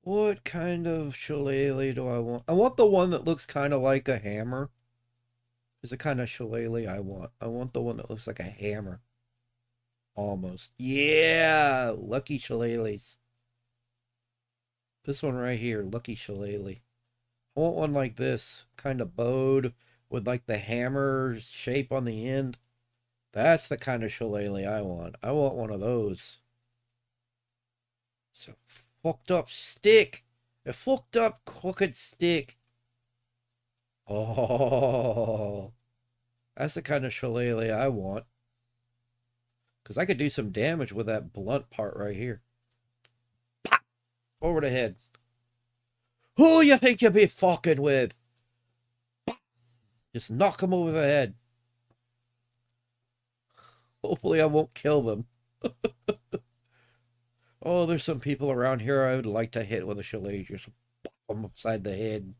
What kind of shillelagh do I want? I want the one that looks kind of like a hammer. Is the kind of shillelagh I want. I want the one that looks like a hammer. Almost. Yeah, lucky shillelaghs. This one right here, lucky shillelagh. I want one like this, kind of bowed with like the hammer shape on the end. That's the kind of shillelagh I want. I want one of those. It's a fucked up stick. A fucked up crooked stick. Oh, that's the kind of shillelagh I want. Because I could do some damage with that blunt part right here. Pop! Over the head. Who you think you be fucking with? Pop! Just knock him over the head. Hopefully I won't kill them. Oh, there's some people around here I would like to hit with a shillelagh. Just pop them upside the head.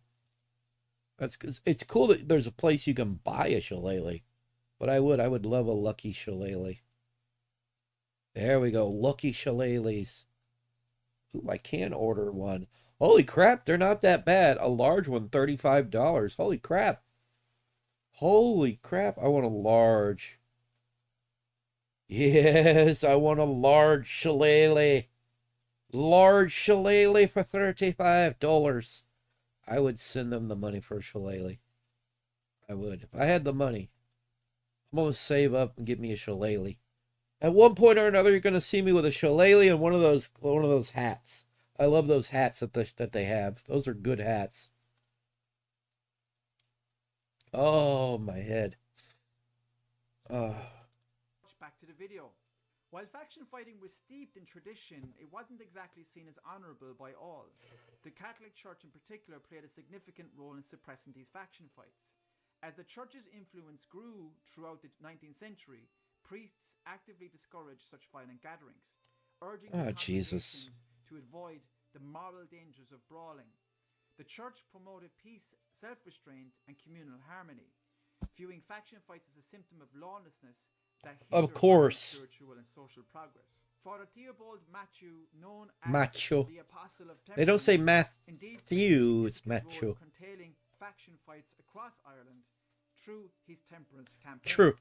It's cool that there's a place you can buy a shillelagh. But I would love a lucky shillelagh. There we go, lucky shillelaghs. Ooh, I can order one. Holy crap, they're not that bad. A large one, $35. Holy crap. Holy crap, I want a large. Yes, I want a large shillelagh. Large shillelagh for $35. I would send them the money for a shillelagh. I would. If I had the money, I'm going to save up and get me a shillelagh. At one point or another, you're going to see me with a shillelagh and one of those hats. I love those hats that they have. Those are good hats. Oh, my head. Back to the video. While faction fighting was steeped in tradition, it wasn't exactly seen as honorable by all. The Catholic Church in particular played a significant role in suppressing these faction fights. As the church's influence grew throughout the 19th century, priests actively discouraged such violent gatherings, urging Jesus. to avoid the moral dangers of brawling. The church promoted peace, self-restraint, and communal harmony, viewing faction fights as a symptom of lawlessness that of course. Spiritual and social progress. Father Theobald Matthew, known as Macho. the Apostle of They don't say Matthew, it's Macho. Curtailing faction fights across Ireland through his temperance campaign. True.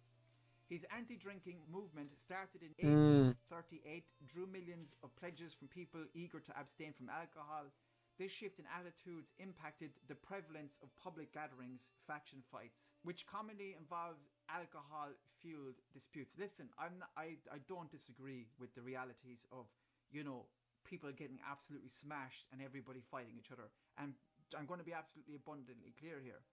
His anti-drinking movement started in 1838, drew millions of pledges from people eager to abstain from alcohol. This shift in attitudes impacted the prevalence of public gatherings, faction fights, which commonly involved alcohol-fueled disputes. Listen, I don't disagree with the realities of, people getting absolutely smashed and everybody fighting each other. And I'm going to be absolutely abundantly clear here.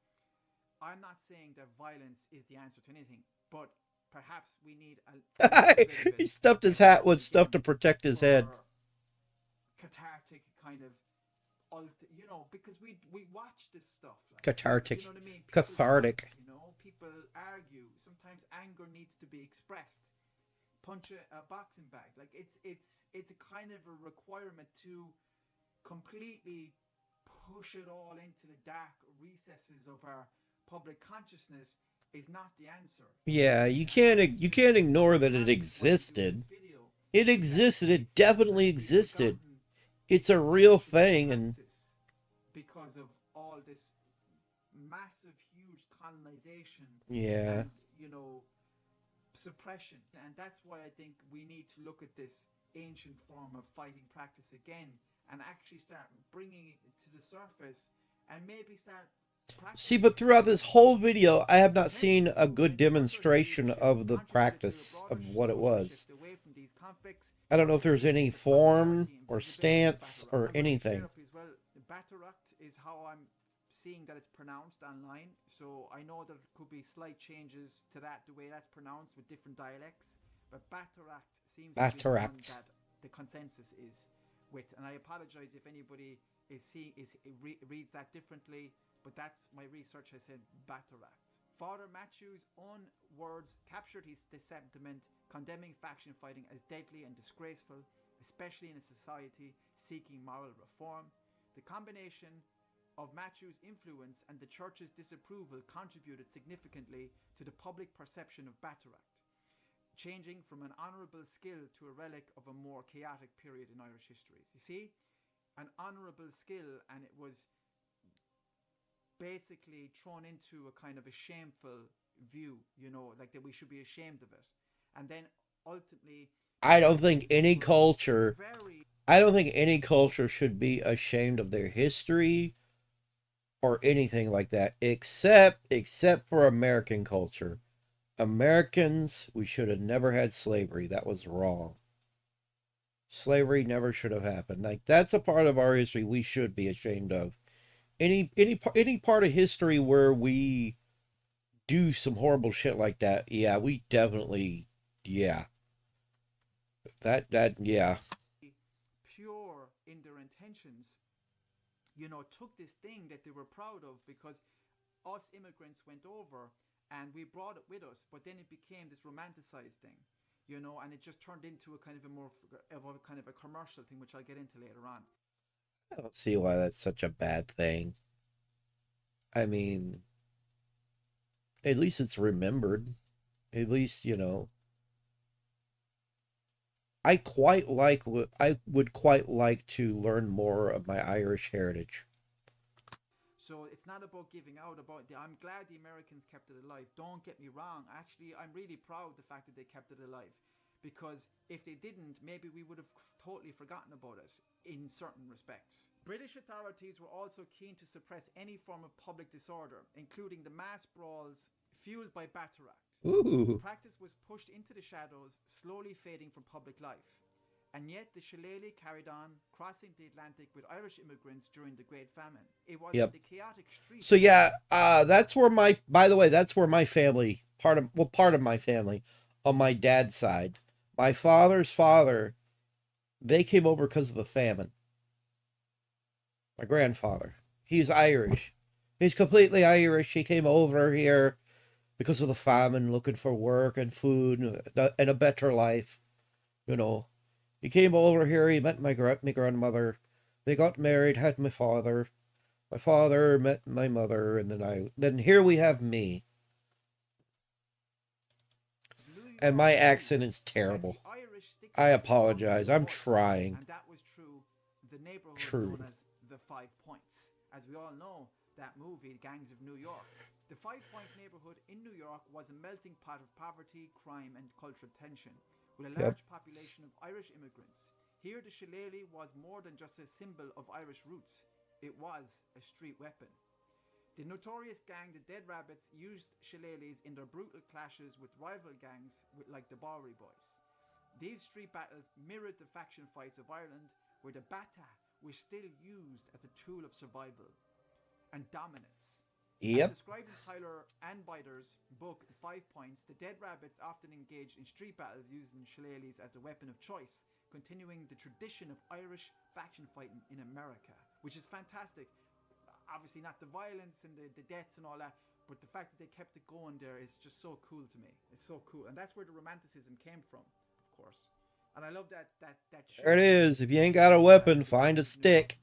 I'm not saying that violence is the answer to anything, but perhaps we need he stuffed his hat with stuff to protect his head. Cathartic kind of, because we watch this stuff. Like, cathartic. You know what I mean? Cathartic. People argue. Sometimes anger needs to be expressed. Punch a boxing bag. Like it's a kind of a requirement to completely push it all into the dark recesses of our public consciousness is not the answer. Yeah, you can't ignore that it existed. It existed. It definitely existed. It's a real thing, and because of all this massive, huge colonization. Yeah. And, suppression, and that's why I think we need to look at this ancient form of fighting practice again, and actually start bringing it to the surface, and maybe start. See, but throughout this whole video, I have not seen a good demonstration of the practice of what it was. I don't know if there's any form or stance or anything. Bataract is how I'm seeing that it's pronounced online, so I know there could be slight changes to that, the way that's pronounced with different dialects, but Bataract seems to be the one that the consensus is with, and I apologize if anybody reads that differently, but that's my research has said Bataract. Father Matthew's own words captured the sentiment, condemning faction fighting as deadly and disgraceful, especially in a society seeking moral reform. The combination of Matthew's influence and the church's disapproval contributed significantly to the public perception of Bataract, changing from an honourable skill to a relic of a more chaotic period in Irish history. You see, an honourable skill, and it was basically thrown into a kind of a shameful view, like that we should be ashamed of it. And then ultimately, I don't think any culture should be ashamed of their history or anything like that, except for American culture. Americans, we should have never had slavery. That was wrong. Slavery never should have happened. Like, that's a part of our history we should be ashamed of. Any part of history where we do some horrible shit like that, yeah, we definitely, yeah. That yeah. Pure in their intentions, took this thing that they were proud of, because us immigrants went over and we brought it with us, but then it became this romanticized thing, and it just turned into a kind of a commercial thing, which I'll get into later on. I don't see why that's such a bad thing. I mean, at least it's remembered. At least, I would quite like to learn more of my Irish heritage. So it's not about giving out I'm glad the Americans kept it alive. Don't get me wrong. Actually, I'm really proud the fact that they kept it alive, because if they didn't, maybe we would have totally forgotten about it in certain respects. British authorities were also keen to suppress any form of public disorder, including the mass brawls fueled by Bataract. Ooh. The practice was pushed into the shadows, slowly fading from public life. And yet the shillelagh carried on, crossing the Atlantic with Irish immigrants during the Great Famine. It was the chaotic streets. So yeah, that's where that's where my family, part of my family, on my dad's side, my father's father, they came over because of the famine. My grandfather, he's Irish. He's completely Irish. He came over here because of the famine, looking for work and food and a better life, He came over here, he met my grandmother, they got married, had my father met my mother, and then here we have me. And my accent is terrible. I apologize, I'm trying. And that was true. The neighborhood known as the 5 Points. As we all know, that movie, Gangs of New York. The 5 Points neighborhood in New York was a melting pot of poverty, crime, and cultural tension, with a large population of Irish immigrants. Here the shillelagh was more than just a symbol of Irish roots. It was a street weapon. The notorious gang, the Dead Rabbits, used shillelaghs in their brutal clashes with rival gangs like the Bowery Boys. These street battles mirrored the faction fights of Ireland, where the bata was still used as a tool of survival and dominance. As described in Tyler Anbiter's book 5 Points, the Dead Rabbits often engaged in street battles using shillelaghs as a weapon of choice, continuing the tradition of Irish faction fighting in America, which is fantastic. Obviously not the violence and the deaths and all that, but the fact that they kept it going there is just so cool to me. It's so cool. And that's where the romanticism came from, of course. And I love that there it is. If you ain't got a weapon, find a stick.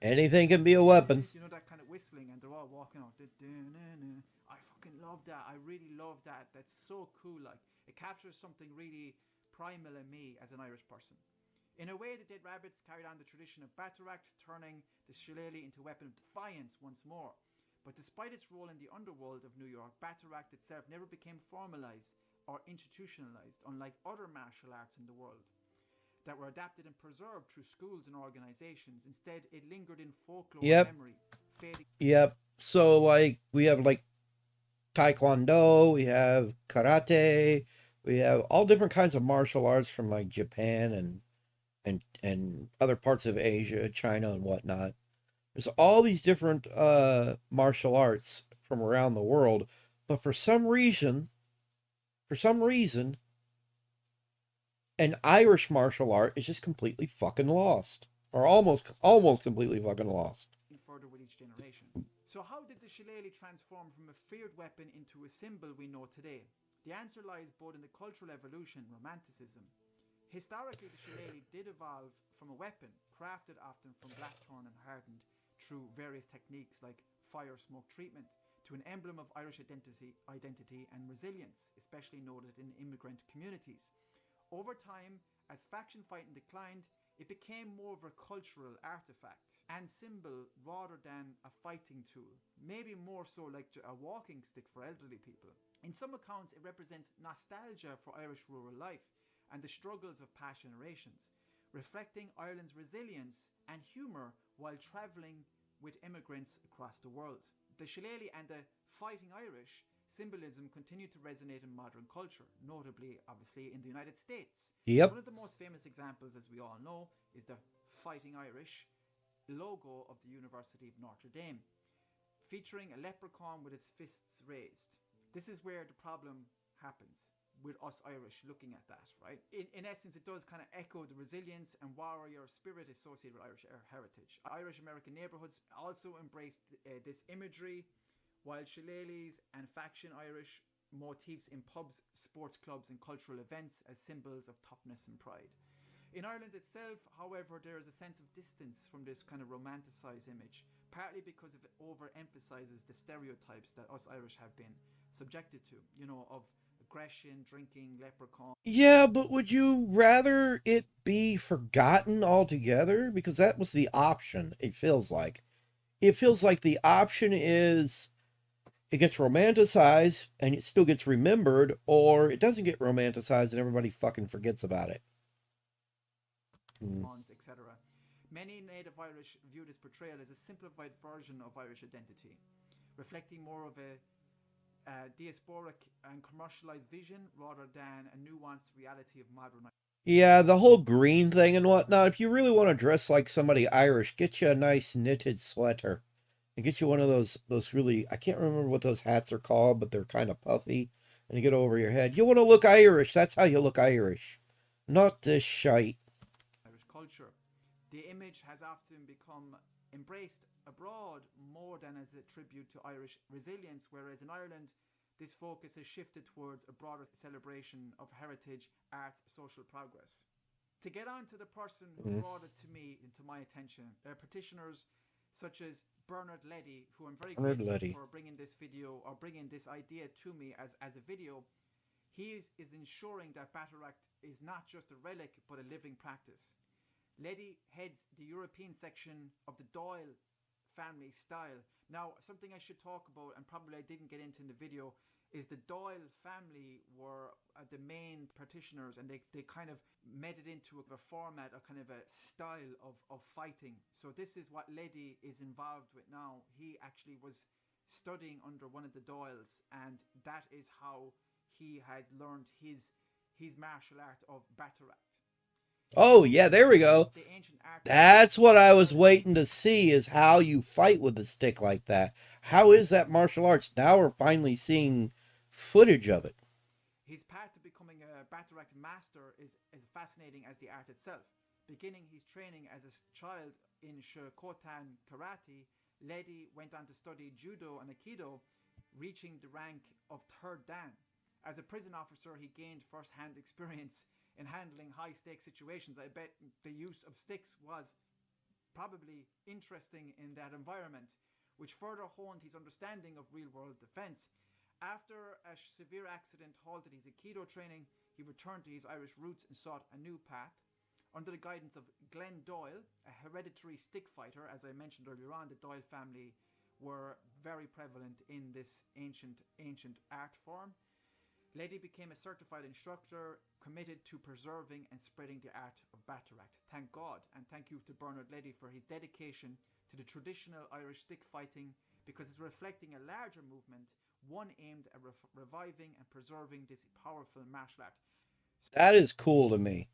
Anything can be a weapon. That kind of whistling, and they're all walking out. I fucking love that. I really love that. That's so cool. Like, it captures something really primal in me as an Irish person. In a way, the Dead Rabbits carried on the tradition of Bataract, turning the shillelagh into a weapon of defiance once more. But despite its role in the underworld of New York, Bataract itself never became formalized or institutionalized, unlike other martial arts in the world that were adapted and preserved through schools and organizations. Instead, it lingered in folklore memory. So, we have, Taekwondo, we have karate, we have all different kinds of martial arts from, Japan and other parts of Asia, China and whatnot. There's all these different martial arts from around the world, but for some reason, an Irish martial art is just completely fucking lost. or almost completely fucking lost. Further with each generation. So how did the shillelagh transform from a feared weapon into a symbol we know today? The answer lies both in the cultural evolution and romanticism. Historically, the shillelagh did evolve from a weapon, crafted often from blackthorn and hardened through various techniques like fire smoke treatment, to an emblem of Irish identity and resilience, especially noted in immigrant communities. Over time, as faction fighting declined, it became more of a cultural artifact and symbol rather than a fighting tool, maybe more so like a walking stick for elderly people. In some accounts, it represents nostalgia for Irish rural life and the struggles of past generations, reflecting Ireland's resilience and humour while travelling with immigrants across the world. The shillelagh and the fighting Irish symbolism continue to resonate in modern culture, notably, obviously, in the United States. Yep. One of the most famous examples, as we all know, is the Fighting Irish logo of the University of Notre Dame, featuring a leprechaun with its fists raised. This is where the problem happens with us Irish looking at that, right? In essence, it does kind of echo the resilience and warrior spirit associated with Irish heritage. Irish American neighbourhoods also embraced this imagery, while shillelaghs and faction Irish motifs in pubs, sports clubs and cultural events as symbols of toughness and pride. In Ireland itself, however, there is a sense of distance from this kind of romanticised image, partly because it overemphasises the stereotypes that us Irish have been subjected to, you know, of aggression, drinking, leprechaun. Yeah, but would you rather it be forgotten altogether? Because that was the option, it feels like. It feels like the option is it gets romanticized and it still gets remembered, or it doesn't get romanticized and everybody fucking forgets about it. Etc. Many native Irish view this portrayal as a simplified version of Irish identity, reflecting more of a diasporic and commercialized vision rather than a nuanced reality of modern. Yeah, the whole green thing and whatnot. If you really want to dress like somebody Irish, get you a nice knitted sweater. And get you one of those really, I can't remember what those hats are called, but they're kind of puffy. And you get over your head. You want to look Irish. That's how you look Irish. Not this shite. Irish culture. The image has often become embraced abroad more than as a tribute to Irish resilience, whereas in Ireland, this focus has shifted towards a broader celebration of heritage, art, social progress. To get on to the person who brought it to me, into my attention, practitioners such as Bernard Leddy, who I'm very grateful for bringing this video or bringing this idea to me as a video. He is ensuring that Batteract is not just a relic but a living practice. Leddy heads the European section of the Doyle family style. Now, something I should talk about, and probably I didn't get into in the video, is the Doyle family were the main practitioners, and they kind of made it into a format, a kind of a style of fighting. So this is what Leddy is involved with now. He actually was studying under one of the Doyles, and that is how he has learned his martial art of Batteract. Oh, yeah, there we go. That's what I was waiting to see, is how you fight with a stick like that. How is that martial arts? Now we're finally seeing footage of it. His path to becoming a Batteract master is as fascinating as the art itself. Beginning his training as a child in Shokotan karate, Leddy went on to study judo and aikido, reaching the rank of 3rd dan. As a prison officer, he gained first-hand experience in handling high-stakes situations. I bet the use of sticks was probably interesting in that environment, which further honed his understanding of real-world defense. After a severe accident halted his aikido training, he returned to his Irish roots and sought a new path. Under the guidance of Glenn Doyle, a hereditary stick fighter, as I mentioned earlier on, the Doyle family were very prevalent in this ancient art form. Leddy became a certified instructor committed to preserving and spreading the art of Batteract. Thank God, and thank you to Bernard Leddy for his dedication to the traditional Irish stick fighting, because it's reflecting a larger movement, one aimed at reviving and preserving this powerful martial art. That is cool to me.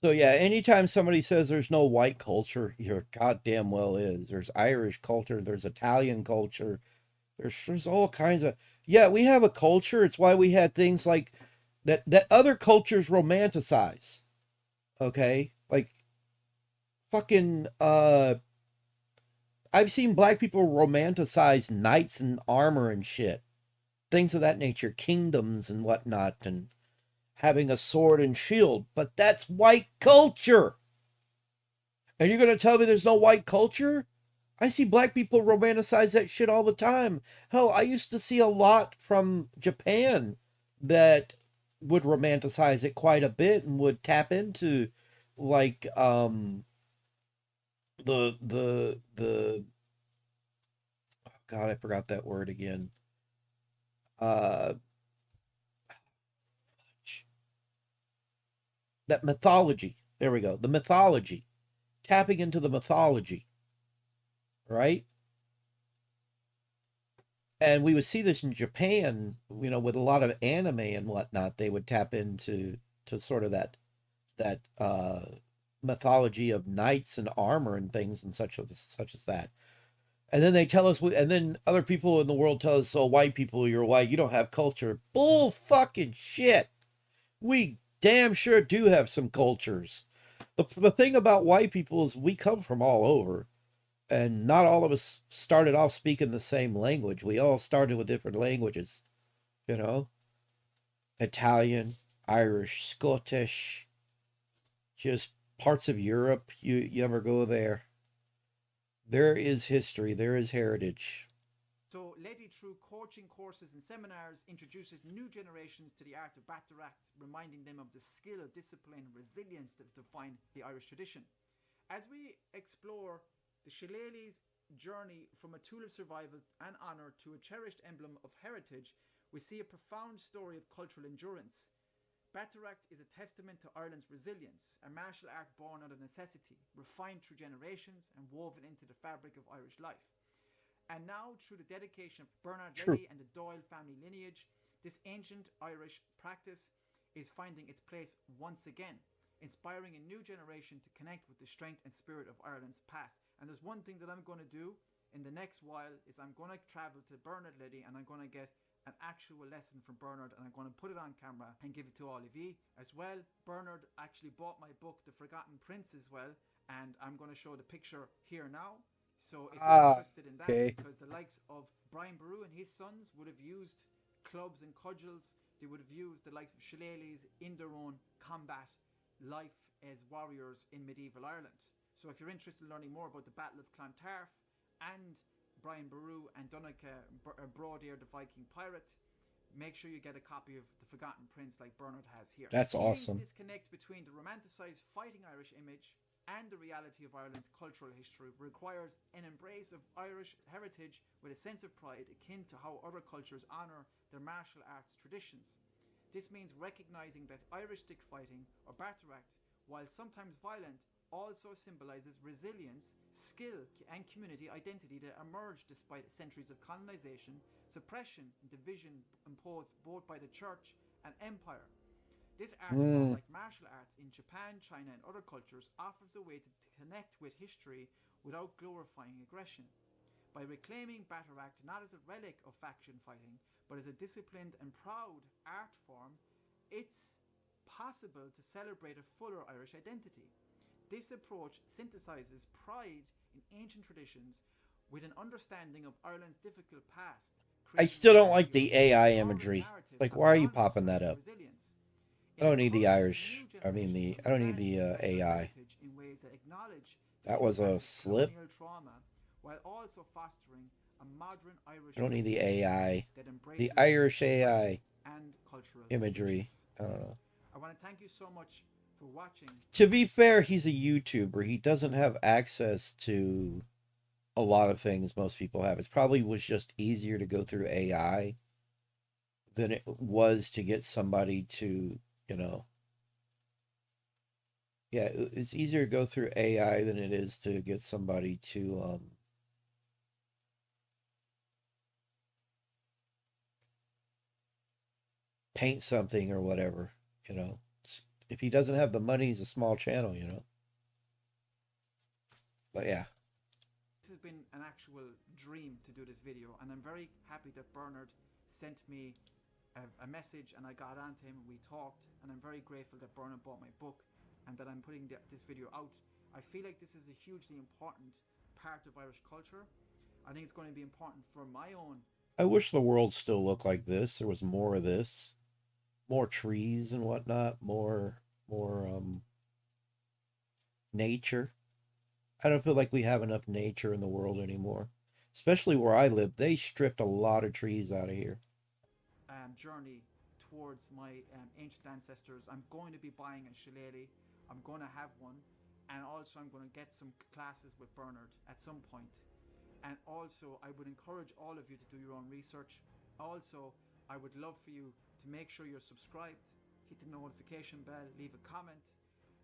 So yeah, anytime somebody says there's no white culture, you're goddamn well is. There's Irish culture, there's Italian culture, there's all kinds of, yeah, we have a culture. It's why we had things like that other cultures romanticize. Okay? Like fucking I've seen black people romanticize knights and armor and shit, things of that nature, kingdoms and whatnot, and having a sword and shield. But that's white culture. And you're gonna tell me there's no white culture? I see black people romanticize that shit all the time. Hell, I used to see a lot from Japan that would romanticize it quite a bit and would tap into like the oh God, I forgot that word again. Uh that mythology. There we go. The mythology. Tapping into the mythology. Right? And we would see this in Japan, you know, with a lot of anime and whatnot. They would tap into sort of that mythology of knights and armor and things and such as that. And then they tell us, and then other people in the world tell us, "So white people, you're white, you don't have culture." Bull fucking shit. We damn sure do have some cultures. The thing about white people is we come from all over. And not all of us started off speaking the same language. We all started with different languages, you know? Italian, Irish, Scottish, just parts of Europe. You ever go there? There is history, there is heritage. So, Lady, through coaching courses and seminars, introduces new generations to the art of Baccarat, reminding them of the skill, discipline, resilience that define the Irish tradition. As we explore the shillelagh's journey from a tool of survival and honour to a cherished emblem of heritage, we see a profound story of cultural endurance. Baccarat is a testament to Ireland's resilience, a martial art born out of necessity, refined through generations and woven into the fabric of Irish life. And now, through the dedication of Bernard Levy and the Doyle family lineage, this ancient Irish practice is finding its place once again, inspiring a new generation to connect with the strength and spirit of Ireland's past. And there's one thing that I'm going to do in the next while is I'm going to travel to Bernard Liddy and I'm going to get an actual lesson from Bernard and I'm going to put it on camera and give it to all of you as well. Bernard actually bought my book, The Forgotten Prince, as well, and I'm going to show the picture here now. So if you're interested in that, because the likes of Brian Boru and his sons would have used clubs and cudgels, they would have used the likes of shillelaghs in their own combat life as warriors in medieval Ireland. So if you're interested in learning more about the Battle of Clontarf and Brian Boru and Donnacha Broadair, the Viking pirate, make sure you get a copy of The Forgotten Prince like Bernard has here. That's awesome. The disconnect between the romanticized fighting Irish image and the reality of Ireland's cultural history requires an embrace of Irish heritage with a sense of pride akin to how other cultures honour their martial arts traditions. This means recognising that Irish stick fighting, or Baccarat, while sometimes violent, also symbolises resilience, skill, and community identity that emerged despite centuries of colonisation, suppression, and division imposed both by the Church and Empire. This art form, like martial arts in Japan, China, and other cultures, offers a way to connect with history without glorifying aggression. By reclaiming Baccarat not as a relic of faction fighting, but as a disciplined and proud art form, it's possible to celebrate a fuller Irish identity. This approach synthesizes pride in ancient traditions with an understanding of Ireland's difficult past. I still don't like the AI imagery. It's like, why are you popping that up? I don't need the Irish. I don't need the AI. That was a slip. I don't need the AI. The Irish AI imagery. I don't know. I want to thank you so much for watching. To be fair, he's a YouTuber. He doesn't have access to a lot of things most people have. It probably was just easier to go through AI than it was to get somebody to, you know. Yeah, it's easier to go through AI than it is to get somebody to paint something or whatever, you know. If he doesn't have the money, he's a small channel, you know. But yeah. This has been an actual dream to do this video, and I'm very happy that Bernard sent me a message and I got onto him and we talked, and I'm very grateful that Bernard bought my book and that I'm putting this video out. I feel like this is a hugely important part of Irish culture. I think it's going to be important for my own. I wish the world still looked like this. There was more of this, more trees and whatnot, more nature. I don't feel like we have enough nature in the world anymore. Especially where I live, they stripped a lot of trees out of here. Journey towards my ancient ancestors. I'm going to be buying a shillelagh. I'm going to have one, and also I'm going to get some classes with Bernard at some point. And also, I would encourage all of you to do your own research. Also, I would love for you to make sure you're subscribed, hit the notification bell, leave a comment,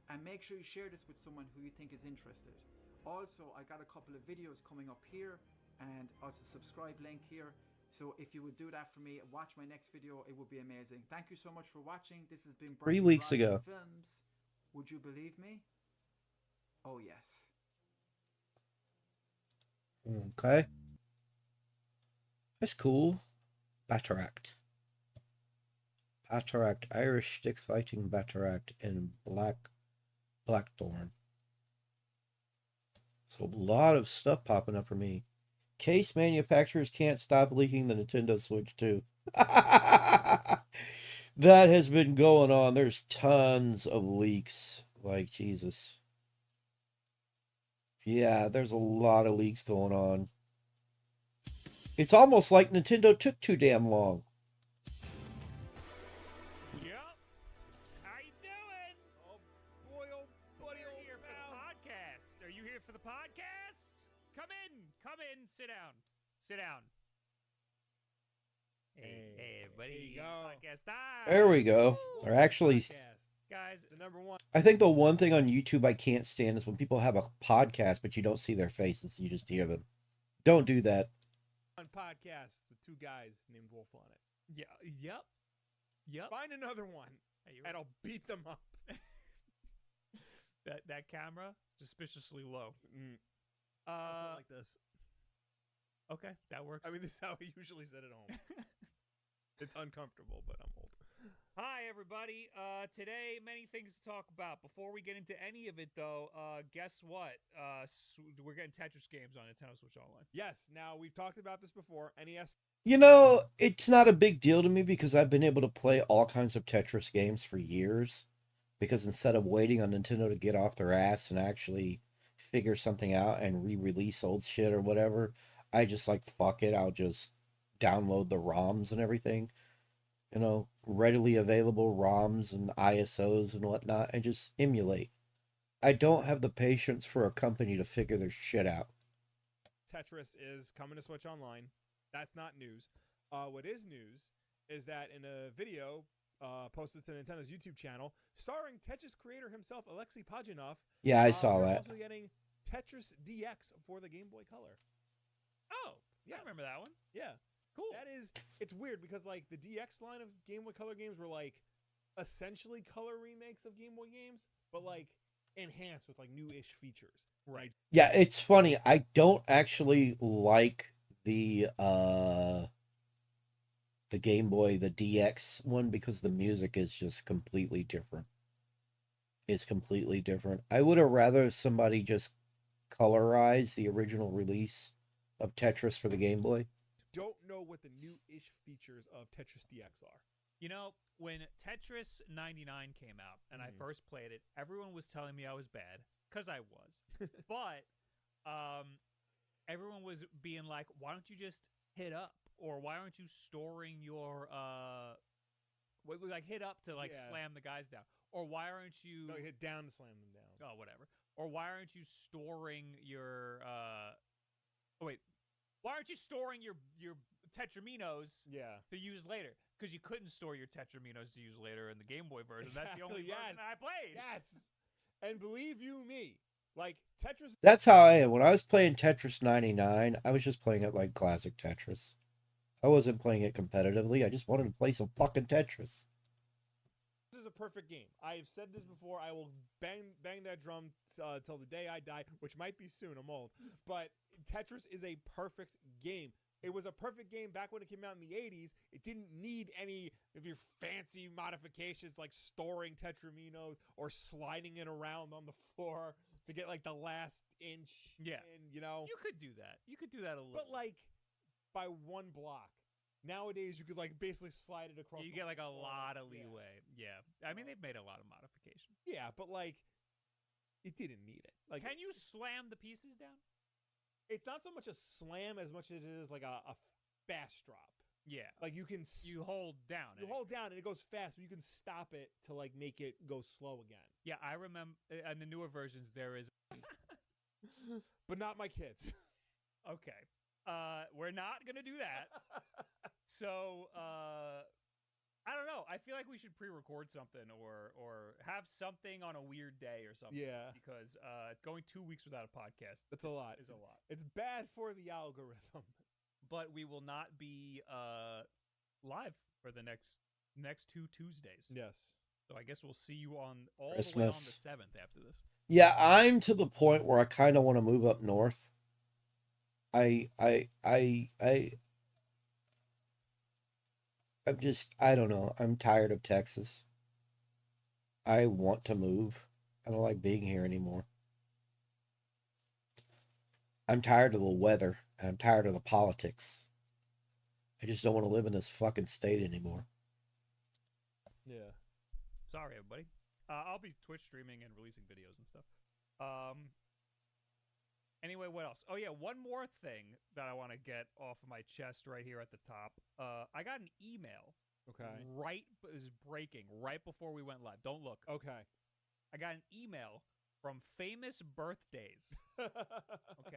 and make sure you share this with someone who you think is interested. Also, I got a couple of videos coming up here, and also subscribe link here. So if you would do that for me, watch my next video, it would be amazing. Thank you so much for watching. This has been 3 weeks ago. Films. Would you believe me? Oh yes. Okay. That's cool. Bataract. Bataract, Irish stick fighting Bataract in Blackthorn. So a lot of stuff popping up for me. Case manufacturers can't stop leaking the Nintendo Switch 2. That has been going on. There's tons of leaks. Like, Jesus. Yeah, there's a lot of leaks going on. It's almost like Nintendo took too damn long. Yep. How you doing? Oh boy, oh buddy, oh here for the podcast. Are you here for the podcast? Come in, sit down. Sit down. Hey, everybody. There you go. Podcast time. There we go. Or actually, Guys, the number one. I think the one thing on YouTube I can't stand is when people have a podcast, but you don't see their faces. You just hear them. Don't do that. On podcast with two guys named Wolf on it. Yeah, yep. Find another one, Hey, and I'll beat them up. that camera suspiciously low. Like this. Okay, that works. I mean, this is how I usually sit at home. It's uncomfortable, but I'm old. Hi, everybody. Today, many things to talk about. Before we get into any of it, though, guess what? We're getting Tetris games on Nintendo Switch Online. Yes. Now we've talked about this before. NES. You know, it's not a big deal to me because I've been able to play all kinds of Tetris games for years. Because instead of waiting on Nintendo to get off their ass and actually figure something out and re-release old shit or whatever, I just like, fuck it, I'll just download the ROMs and everything. You know, readily available ROMs and ISOs and whatnot, and just emulate. I don't have the patience for a company to figure their shit out. Tetris is coming to Switch Online. That's not news. What is news is that in a video posted to Nintendo's YouTube channel, starring Tetris creator himself, Alexei Pajitnov. Yeah, I saw we're that. Also getting Tetris DX for the Game Boy Color. Oh, yeah, I remember that one. Yeah. Cool. That is, it's weird because like the DX line of Game Boy Color games were like essentially color remakes of Game Boy games, but like enhanced with like new-ish features. Right. Yeah, it's funny. I don't actually like the Game Boy, the DX one, because the music is just completely different. It's completely different. I would have rather somebody just colorize the original release of Tetris for the Game Boy. Don't know what the new-ish features of Tetris DX are. You know, when Tetris 99 came out and I first played it, everyone was telling me I was bad, because I was. But everyone was being like, why don't you just hit up? Or why aren't you storing your, like hit up to like slam the guys down? Or why aren't you... No, you hit down to slam them down. Oh, whatever. Or why aren't you storing your, why aren't you storing your Tetraminos to use later? Because you couldn't store your Tetraminos to use later in the Game Boy version. Exactly, That's the only version that I played. Yes. And believe you me, like Tetris... That's how I am. When I was playing Tetris 99, I was just playing it like classic Tetris. I wasn't playing it competitively. I just wanted to play some fucking Tetris. This is a perfect game. I have said this before. I will bang that drum till the day I die, which might be soon. I'm old. But Tetris is a perfect game. It was a perfect game back when it came out in the 80s. It didn't need any of your fancy modifications like storing Tetraminos or sliding it around on the floor to get like the last inch. Yeah. in, you know. You could do that. You could do that a little. But like by one block. Nowadays, you could like basically slide it across. You the get like a whole lot of yeah. leeway. Yeah. I mean, they've made a lot of modifications. Yeah, but like, it didn't need it. Like, can you slam the pieces down? It's not so much a slam as much as it is like a fast drop. Yeah. Like you can You hold down. you hold down and it goes fast, but you can stop it to like make it go slow again. Yeah, I remember in the newer versions there is. But not my kids. Okay. We're not gonna do that. So I don't know. I feel like we should pre-record something or have something on a weird day or something. Yeah. Because going 2 weeks without a podcast That's a lot. is a lot. It's bad for the algorithm. But we will not be live for the next 2 Tuesdays. Yes. So I guess we'll see you on all Christmas. the way on the 7th after this. Yeah, I'm to the point where I kind of want to move up north. I don't know. I'm tired of Texas. I want to move. I don't like being here anymore. I'm tired of the weather. And I'm tired of the politics. I just don't want to live in this fucking state anymore. Yeah. Sorry, everybody. I'll be Twitch streaming and releasing videos and stuff. Anyway, what else? Oh, yeah, one more thing that I want to get off of my chest right here at the top. I got an email. Okay. It was breaking right before we went live. Don't look. Okay. I got an email from Famous Birthdays. Okay.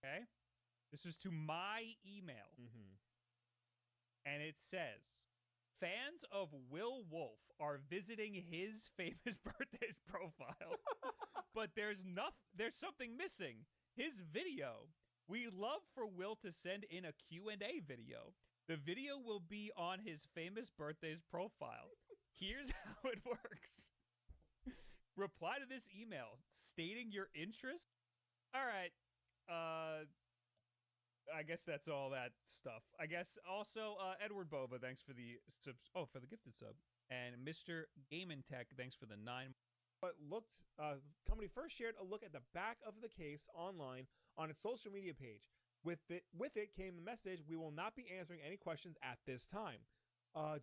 Okay. This was to my email. Mm-hmm. And it says, fans of Will Wolf are visiting his Famous Birthdays profile. But there's something missing. His video. We love for Will to send in a Q&A video. The video will be on his Famous Birthdays profile. Here's how it works. Reply to this email stating your interest. All right. I guess that's all that stuff. I guess also Edward Boba, thanks for the for the gifted sub, and Mr. Game and Tech, thanks for the 9. But company first shared a look at the back of the case online on its social media page. With it came the message, we will not be answering any questions at this time.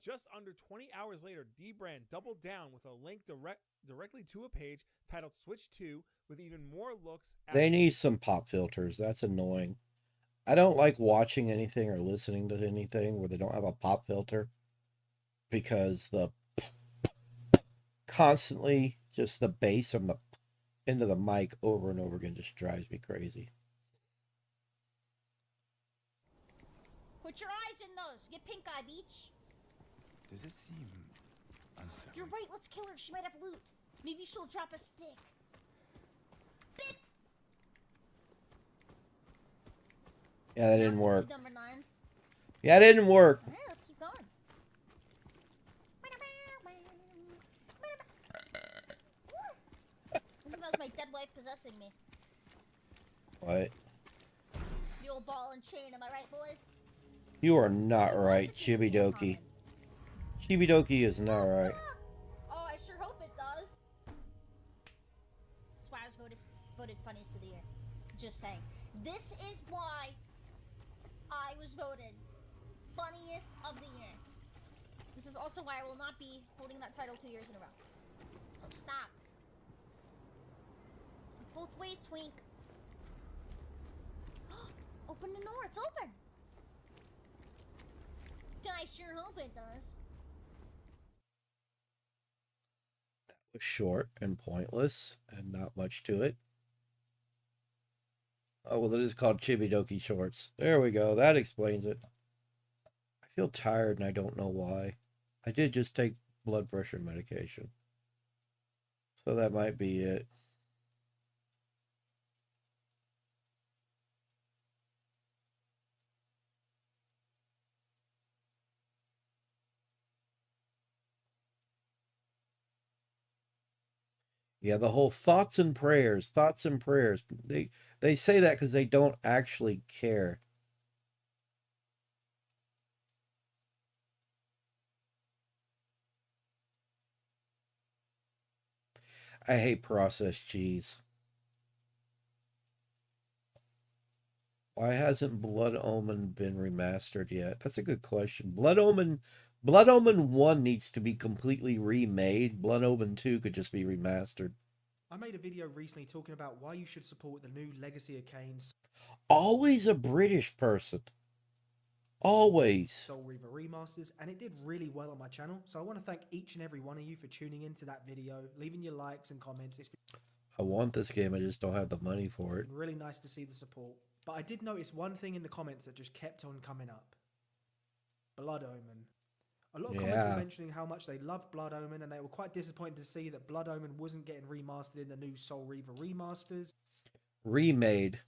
Just under 20 hours later, D-Brand doubled down with a link directly to a page titled Switch 2 with even more looks at They need some pop filters. That's annoying. I don't like watching anything or listening to anything where they don't have a pop filter because the constantly just the bass from the into the mic over and over again just drives me crazy. Put your eyes in those. Get pink eye, Beach. Does it seem unsettling? You're right. Let's kill her. She might have loot. Maybe she'll drop a stick. Beep. Yeah, that didn't work. Number 9s. Yeah, it didn't work. All right, let's keep going. I think that was my dead wife possessing me. What? The old ball and chain. Am I right, boys? You are not right, Chibidoki. Chibidoki is not right. Oh, I sure hope it does. That's why I was voted funniest of the year. Just saying. This is why I was voted funniest of the year. This is also why I will not be holding that title 2 years in a row. Oh, stop. Both ways, Twink. Open the door. It's open. I sure hope it does. That was short and pointless and not much to it. Oh, well, it is called Chibidoki Shorts. There we go. That explains it. I feel tired and I don't know why. I did just take blood pressure medication. So that might be it. Yeah, the whole thoughts and prayers, thoughts and prayers. They say that because they don't actually care. I hate processed cheese. Why hasn't Blood Omen been remastered yet? That's a good question. Blood Omen 1 needs to be completely remade. Blood Omen 2 could just be remastered. I made a video recently talking about why you should support the new Legacy of Kain Always a British person. Always. Soul Reaver remasters, and it did really well on my channel, so I want to thank each and every one of you for tuning into that video, leaving your likes and comments. It's I want this game, I just don't have the money for it. been really nice to see the support. But I did notice one thing in the comments that just kept on coming up. Blood Omen. A lot of comments were mentioning how much they loved Blood Omen, and they were quite disappointed to see that Blood Omen wasn't getting remastered in the new Soul Reaver remasters. Remade.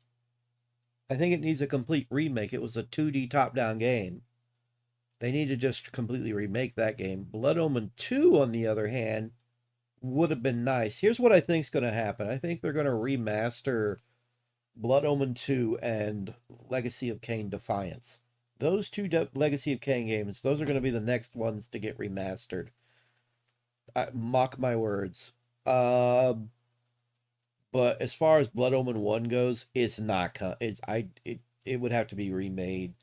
I think it needs a complete remake. It was a 2D top-down game. They need to just completely remake that game. Blood Omen 2, on the other hand, would have been nice. Here's what I think is going to happen. I think they're going to remaster Blood Omen 2 and Legacy of Kain Defiance. Those two Legacy of Kain games, those are going to be the next ones to get remastered. Mock my words. But as far as Blood Omen 1 goes, it's not. It would have to be remade.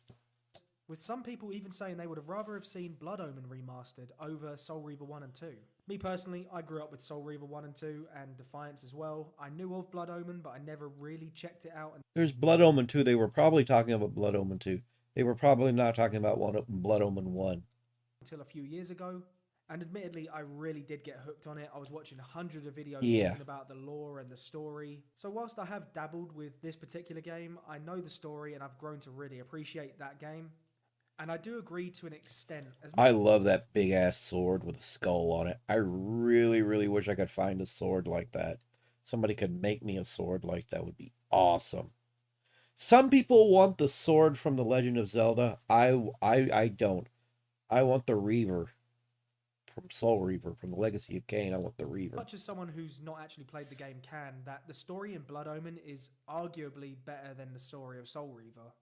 With some people even saying they would have rather have seen Blood Omen remastered over Soul Reaver 1 and 2. Me personally, I grew up with Soul Reaver 1 and 2 and Defiance as well. I knew of Blood Omen, but I never really checked it out. There's Blood Omen 2. They were probably talking about Blood Omen 2. They were probably not talking about Blood Omen 1. Until a few years ago. And admittedly, I really did get hooked on it. I was watching hundreds of videos talking about the lore and the story. So whilst I have dabbled with this particular game, I know the story and I've grown to really appreciate that game. And I do agree to an extent. I love that big ass sword with a skull on it. I really, really wish I could find a sword like that. Somebody could make me a sword like that. Would be awesome. Some people want the sword from The Legend of Zelda. I don't. I want the Reaver. From Soul Reaver, from the Legacy of Kain, I want the Reaver. Much as someone who's not actually played the game can, that the story in Blood Omen is arguably better than the story of Soul Reaver.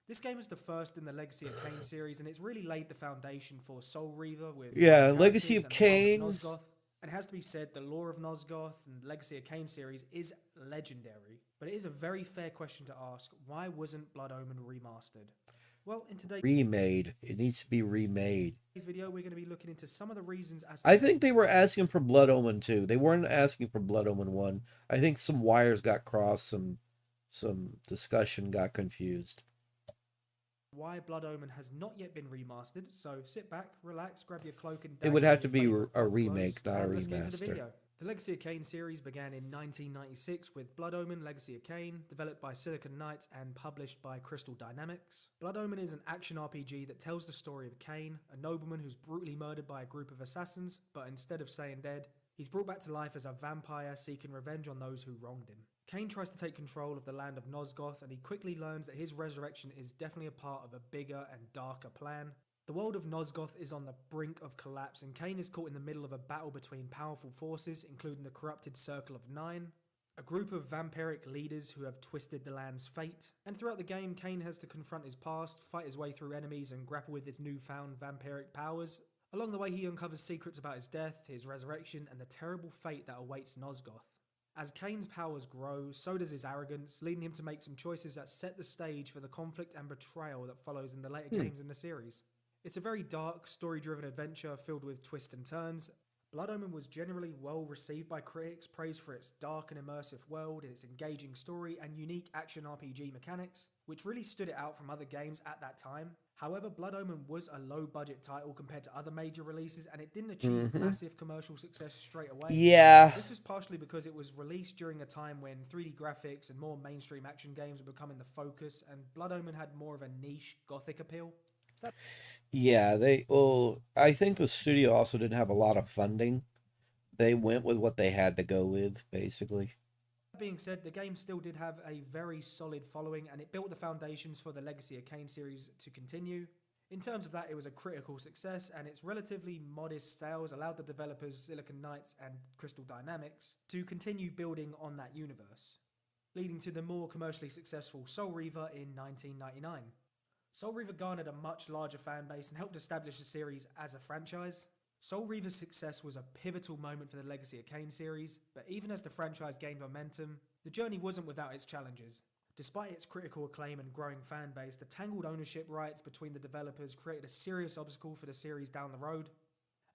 This game is the first in the Legacy of Kain series, and it's really laid the foundation for Soul Reaver with Legacy of Kain. And it has to be said, the lore of Nosgoth and Legacy of Kain series is legendary. But it is a very fair question to ask, why wasn't Blood Omen remastered? Well, in today's remade. It needs to be remade. Video, we're going to be looking into some of the reasons as I think they were asking for Blood Omen 2. They weren't asking for Blood Omen 1. I think some wires got crossed, some discussion got confused. Why Blood Omen has not yet been remastered, so sit back, relax, grab your cloak and it would have to be a remake, not a let's get into the remaster. video. The Legacy of Kain series began in 1996 with Blood Omen Legacy of Kain, developed by Silicon Knights and published by Crystal Dynamics. Blood Omen is an action RPG that tells the story of Kain, a nobleman who's brutally murdered by a group of assassins, but instead of staying dead, he's brought back to life as a vampire seeking revenge on those who wronged him. Kain tries to take control of the land of Nosgoth, and he quickly learns that his resurrection is definitely a part of a bigger and darker plan. The world of Nosgoth is on the brink of collapse, and Kain is caught in the middle of a battle between powerful forces, including the corrupted Circle of Nine, a group of vampiric leaders who have twisted the land's fate. And throughout the game, Kain has to confront his past, fight his way through enemies, and grapple with his newfound vampiric powers. Along the way, he uncovers secrets about his death, his resurrection, and the terrible fate that awaits Nosgoth. As Kain's powers grow, so does his arrogance, leading him to make some choices that set the stage for the conflict and betrayal that follows in the later games in the series. It's a very dark, story-driven adventure filled with twists and turns. Blood Omen was generally well received by critics, praised for its dark and immersive world, its engaging story, and unique action RPG mechanics, which really stood it out from other games at that time. However, Blood Omen was a low-budget title compared to other major releases, and it didn't achieve massive commercial success straight away. Yeah. This is partially because it was released during a time when 3D graphics and more mainstream action games were becoming the focus, and Blood Omen had more of a niche gothic appeal. Yeah, I think the studio also didn't have a lot of funding. They went with what they had to go with, basically. That being said, the game still did have a very solid following, and it built the foundations for the Legacy of Kain series to continue. In terms of that, it was a critical success, and its relatively modest sales allowed the developers Silicon Knights and Crystal Dynamics to continue building on that universe, leading to the more commercially successful Soul Reaver in 1999. Soul Reaver garnered a much larger fan base and helped establish the series as a franchise. Soul Reaver's success was a pivotal moment for the Legacy of Kain series, but even as the franchise gained momentum, the journey wasn't without its challenges. Despite its critical acclaim and growing fan base, the tangled ownership rights between the developers created a serious obstacle for the series down the road.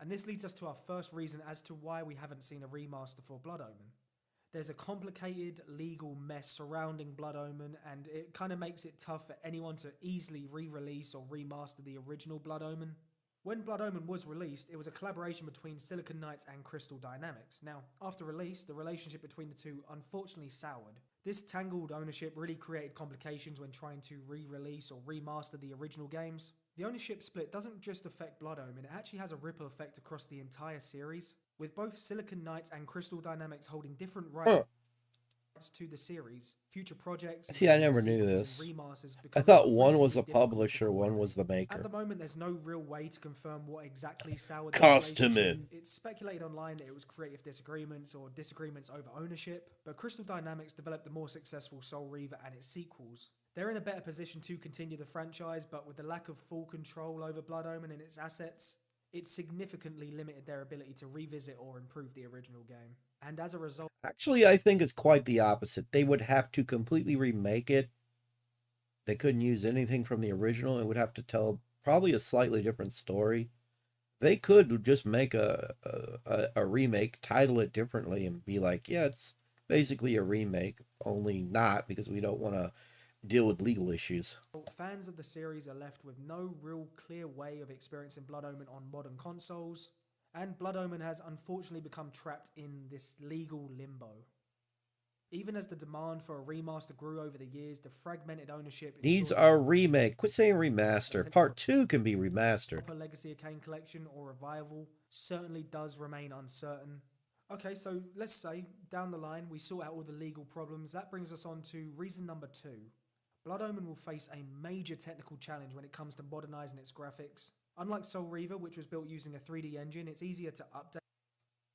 And this leads us to our first reason as to why we haven't seen a remaster for Blood Omen. There's a complicated legal mess surrounding Blood Omen, and it kind of makes it tough for anyone to easily re-release or remaster the original Blood Omen. When Blood Omen was released, it was a collaboration between Silicon Knights and Crystal Dynamics. Now, after release, the relationship between the two unfortunately soured. This tangled ownership really created complications when trying to re-release or remaster the original games. The ownership split doesn't just affect Blood Omen, it actually has a ripple effect across the entire series, with both Silicon Knights and Crystal Dynamics holding different rights to the series. Future projects. See, I never knew this. I thought one was a publisher, one was the maker. At the moment, there's no real way to confirm what exactly soured this Custom relationship. It's speculated online that it was creative disagreements or disagreements over ownership, but Crystal Dynamics developed the more successful Soul Reaver and its sequels. They're in a better position to continue the franchise, but with the lack of full control over Blood Omen and its assets, it significantly limited their ability to revisit or improve the original game. And as a result... Actually, I think it's quite the opposite. They would have to completely remake it. They couldn't use anything from the original and would have to tell probably a slightly different story. They could just make a remake, title it differently, and be like, yeah, it's basically a remake, only not because we don't want to deal with legal issues. Fans of the series are left with no real clear way of experiencing Blood Omen on modern consoles, and Blood Omen has unfortunately become trapped in this legal limbo. Even as the demand for a remaster grew over the years, the fragmented ownership needs a remake. Quit saying remaster. Part 2 can be remastered. A Legacy of Kain collection or revival certainly does remain uncertain. Okay, so let's say down the line we sort out all the legal problems. That brings us on to reason number 2. Blood Omen will face a major technical challenge when it comes to modernizing its graphics. Unlike Soul Reaver, which was built using a 3D engine, it's easier to update.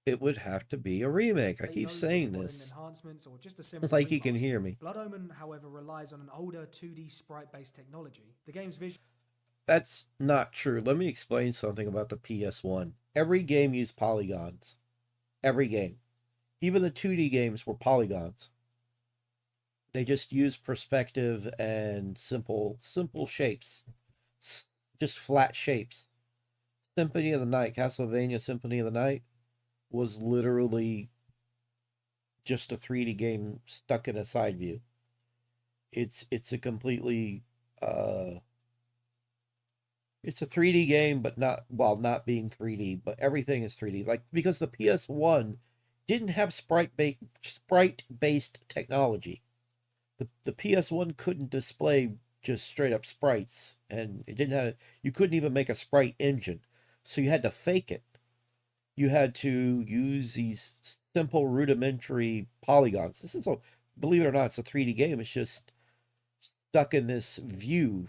It would have to be a remake. I keep saying this. Enhancements or just a simple like you can hear me. Blood Omen, however, relies on an older 2D sprite-based technology. The game's visual... That's not true. Let me explain something about the PS1. Every game used polygons. Every game. Even the 2D games were polygons. They just used perspective and simple shapes. Just flat shapes. Symphony of the Night, Castlevania Symphony of the Night, was literally just a 3D game stuck in a side view. It's a completely it's a 3D game, but not being 3D, but everything is 3D. Like, because the PS1 didn't have sprite-based technology. The PS1 couldn't display just straight up sprites, and it didn't have, you couldn't even make a sprite engine. So you had to fake it. You had to use these simple rudimentary polygons. This is a, believe it or not, it's a 3D game. It's just stuck in this view.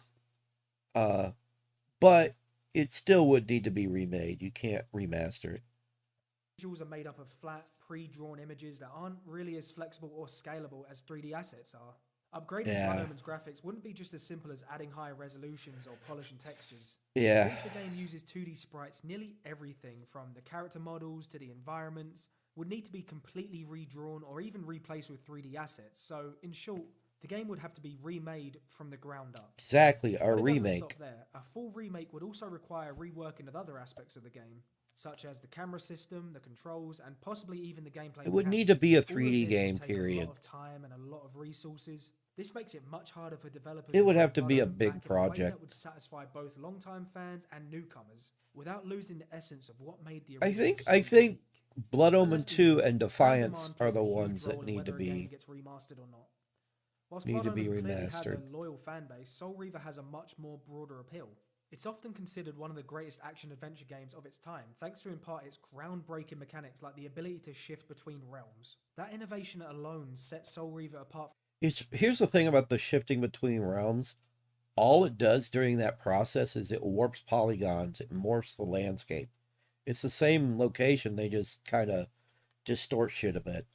But it still would need to be remade. You can't remaster it. Visuals are made up of flat, pre-drawn images that aren't really as flexible or scalable as 3D assets are. Upgrading Blood Omen's graphics wouldn't be just as simple as adding higher resolutions or polishing textures. Yeah. Since the game uses 2D sprites, nearly everything from the character models to the environments would need to be completely redrawn or even replaced with 3D assets. So, in short, the game would have to be remade from the ground up. Exactly, a But it doesn't remake. stop there. A full remake would also require reworking of other aspects of the game, such as the camera system, the controls, and possibly even the gameplay. It would need to be a mechanics. All of 3D this game, would take period. A lot of time and a lot of resources. This makes it much harder for developers. It would have to bring be a Blood Omen big back in a way project. that would satisfy both longtime fans and newcomers, without losing the essence of what made the I original think Blood Omen let's be 2 real, and fan Defiance demand are plays the a huge ones that role in need to whether a game be gets remastered or not. Whilst need Blood to be Omen clearly has a remastered. loyal fan base, Soul Reaver has a much more broader appeal. It's often considered one of the greatest action-adventure games of its time, thanks to in part its groundbreaking mechanics like the ability to shift between realms. That innovation alone sets Soul Reaver apart. Here's the thing about the shifting between realms. all it does during that process is it warps polygons, it morphs the landscape. It's the same location, they just kind of distort shit a bit.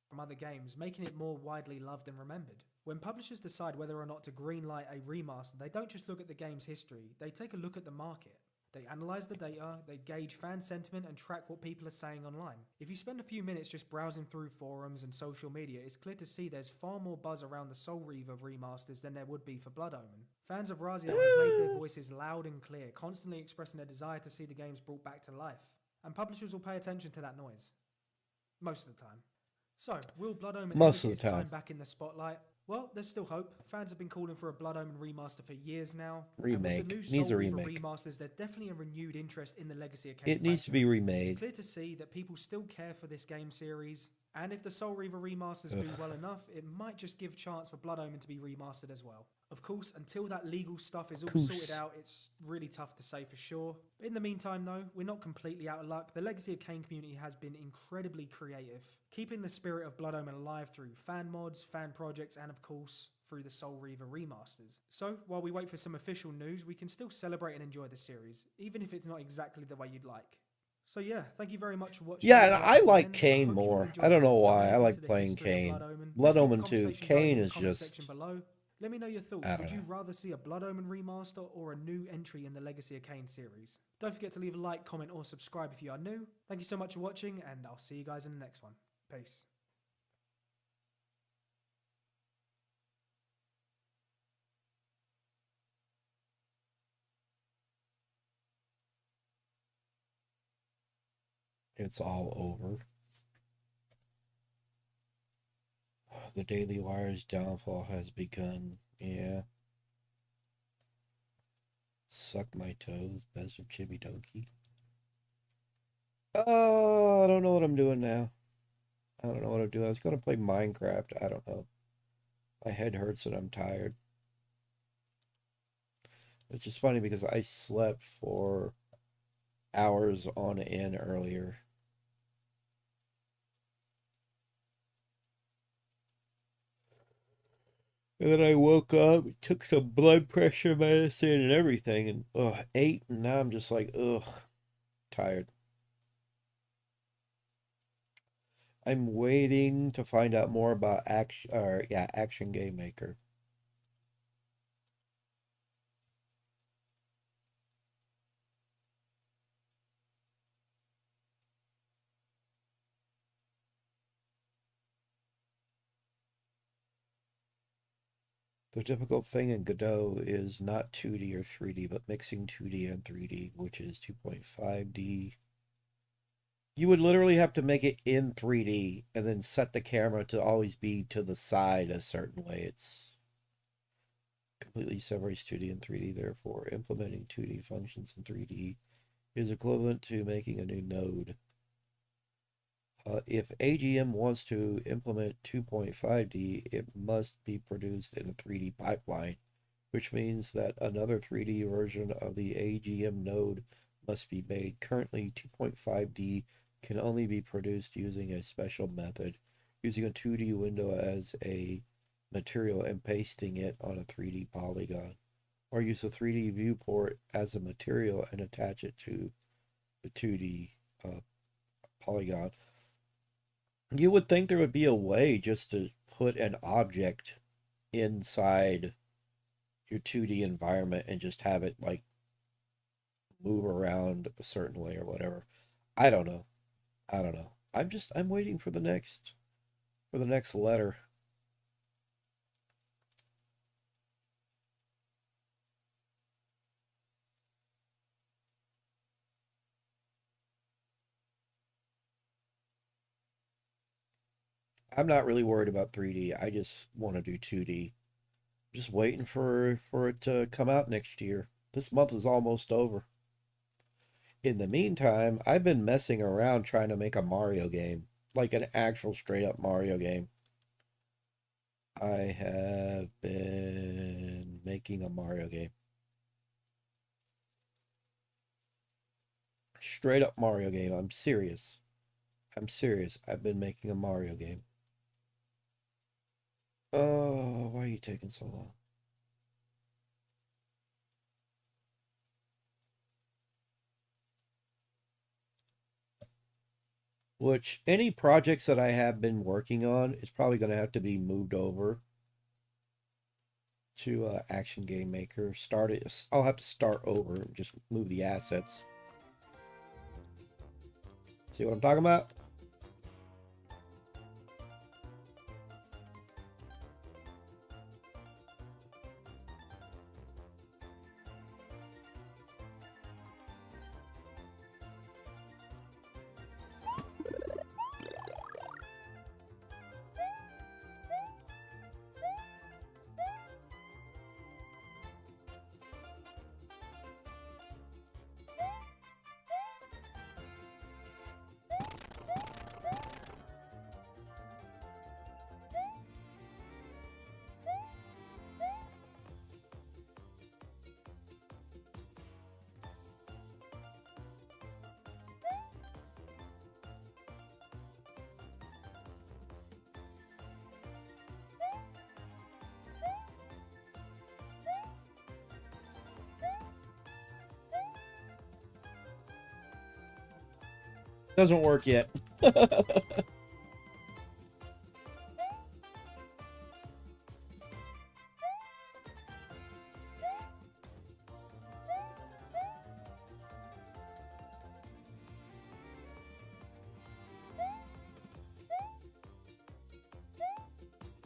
From other games, making it more widely loved and remembered. When publishers decide whether or not to greenlight a remaster, they don't just look at the game's history, they take a look at the market. They analyse the data, they gauge fan sentiment and track what people are saying online. If you spend a few minutes just browsing through forums and social media, it's clear to see there's far more buzz around the Soul Reaver remasters than there would be for Blood Omen. Fans of Raziel have made their voices loud and clear, constantly expressing their desire to see the games brought back to life. And publishers will pay attention to that noise. Most of the time. So, will Blood Omen ever get its time back in the spotlight? Well, there's still hope. Fans have been calling for a Blood Omen remaster for years now. Remake. And with the new Needs a Soul Reaver remake. remasters, there's definitely a renewed interest in the Legacy of Kain It needs to be franchise. remade. It's clear to see that people still care for this game series, and if the Soul Reaver remasters do well enough, it might just give chance for Blood Omen to be remastered as well. Of course, until that legal stuff is all sorted out, it's really tough to say for sure. But in the meantime though, we're not completely out of luck. The Legacy of Kain community has been incredibly creative, keeping the spirit of Blood Omen alive through fan mods, fan projects, and of course, through the Soul Reaver remasters. So, while we wait for some official news, we can still celebrate and enjoy the series, even if it's not exactly the way you'd like. So yeah, thank you very much for watching. Yeah, and I like Kain more. I don't know why. I like playing Kain. Blood Omen 2. Kain is just... Let me know your thoughts. I don't Would you know. rather see a Blood Omen remaster or a new entry in the Legacy of Kain series? Don't forget to leave a like, comment, or subscribe if you are new. Thank you so much for watching, and I'll see you guys in the next one. Peace. It's all over. The Daily Wire's downfall has begun. Yeah. Suck my toes. Best of Chibi Donkey. Oh, I don't know what I'm doing now. I don't know what I'm doing. I was going to play Minecraft. I don't know. My head hurts and I'm tired. It's just funny because I slept for hours on end earlier. And then I woke up, took some blood pressure medicine and everything, and ate, and now I'm just like, tired. I'm waiting to find out more about Action Game Maker. The difficult thing in Godot is not 2D or 3D, but mixing 2D and 3D, which is 2.5D. You would literally have to make it in 3D and then set the camera to always be to the side a certain way. It's completely separates 2D and 3D, therefore implementing 2D functions in 3D is equivalent to making a new node. If AGM wants to implement 2.5D, it must be produced in a 3D pipeline, which means that another 3D version of the AGM node must be made. Currently, 2.5D can only be produced using a special method, using a 2D window as a material and pasting it on a 3D polygon, or use a 3D viewport as a material and attach it to the 2D polygon. You would think there would be a way just to put an object inside your 2D environment and just have it like move around a certain way or whatever. I don't know. I'm waiting for the next letter. I'm not really worried about 3D. I just want to do 2D. Just waiting for it to come out next year. This month is almost over. In the meantime, I've been messing around trying to make a Mario game. Like an actual straight up Mario game. I have been making a Mario game. Straight up Mario game. I'm serious. I've been making a Mario game. Oh, why are you taking so long? Which any projects that I have been working on is probably going to have to be moved over to Action Game Maker. I'll have to start over and just move the assets. See what I'm talking about? Doesn't work yet. Yeah,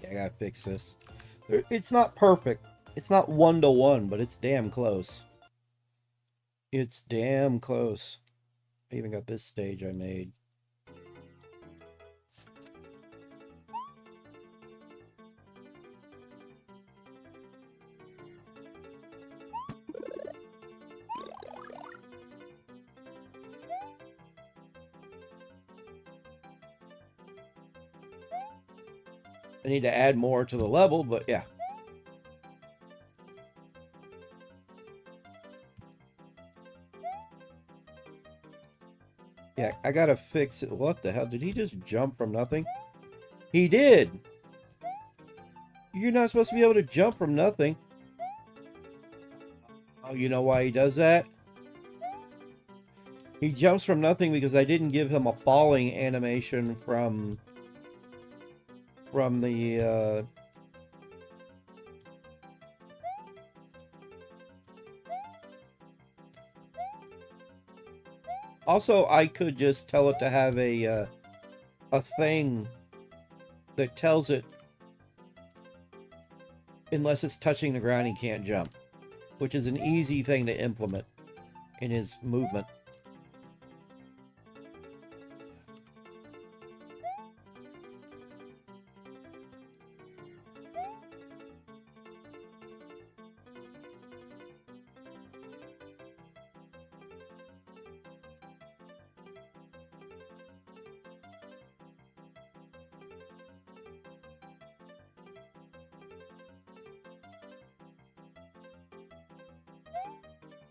I gotta fix this. It's not perfect. It's not 1-to-1, but it's damn close. It's damn close. I even got this stage I made. I need to add more to the level, but yeah. Yeah, I gotta fix it. What the hell? Did he just jump from nothing? He did! You're not supposed to be able to jump from nothing. Oh, you know why he does that? He jumps from nothing because I didn't give him a falling animation from the Also, I could just tell it to have a thing that tells it unless it's touching the ground, he can't jump, which is an easy thing to implement in his movement.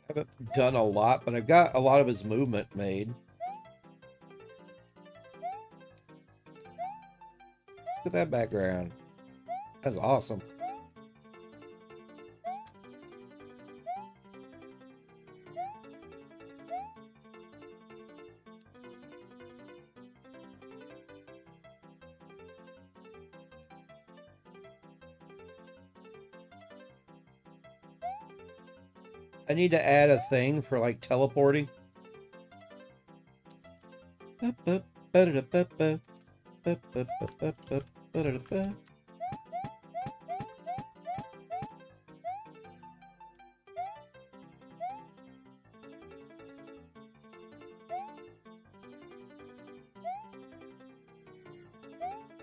Haven't done a lot, but I've got a lot of his movement made. Look at that background. That's awesome. I need to add a thing for like teleporting. And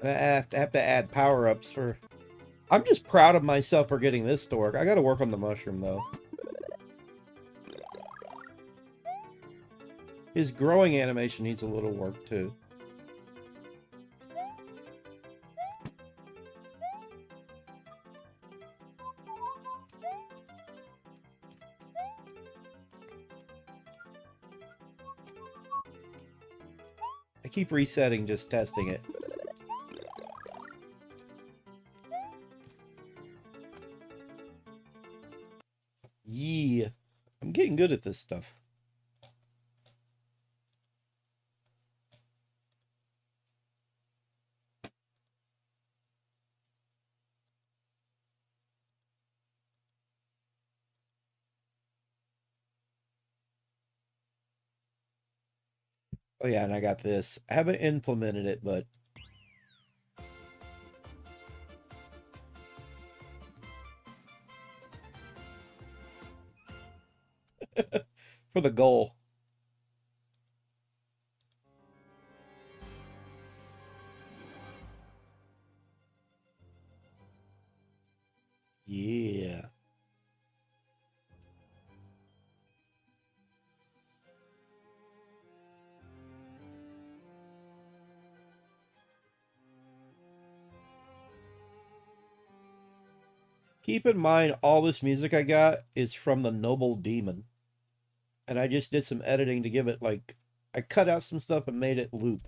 I have to add power-ups for... I'm just proud of myself for getting this to work. I gotta work on the mushroom, though. His growing animation needs a little work, too. I keep resetting, just testing it. Yeah. I'm getting good at this stuff. Oh yeah, and I got this. I haven't implemented it, but for the goal. Yeah. Keep in mind, all this music I got is from the Noble Demon. And I just did some editing to give it, like, I cut out some stuff and made it loop.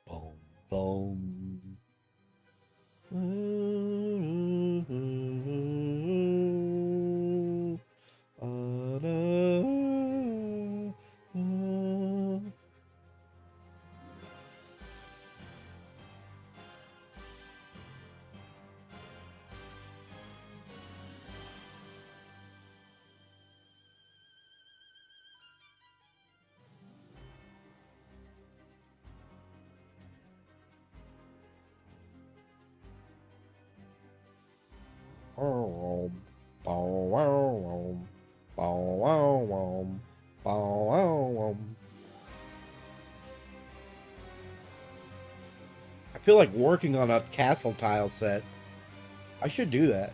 Boom, boom. I feel like working on a castle tile set. I should do that.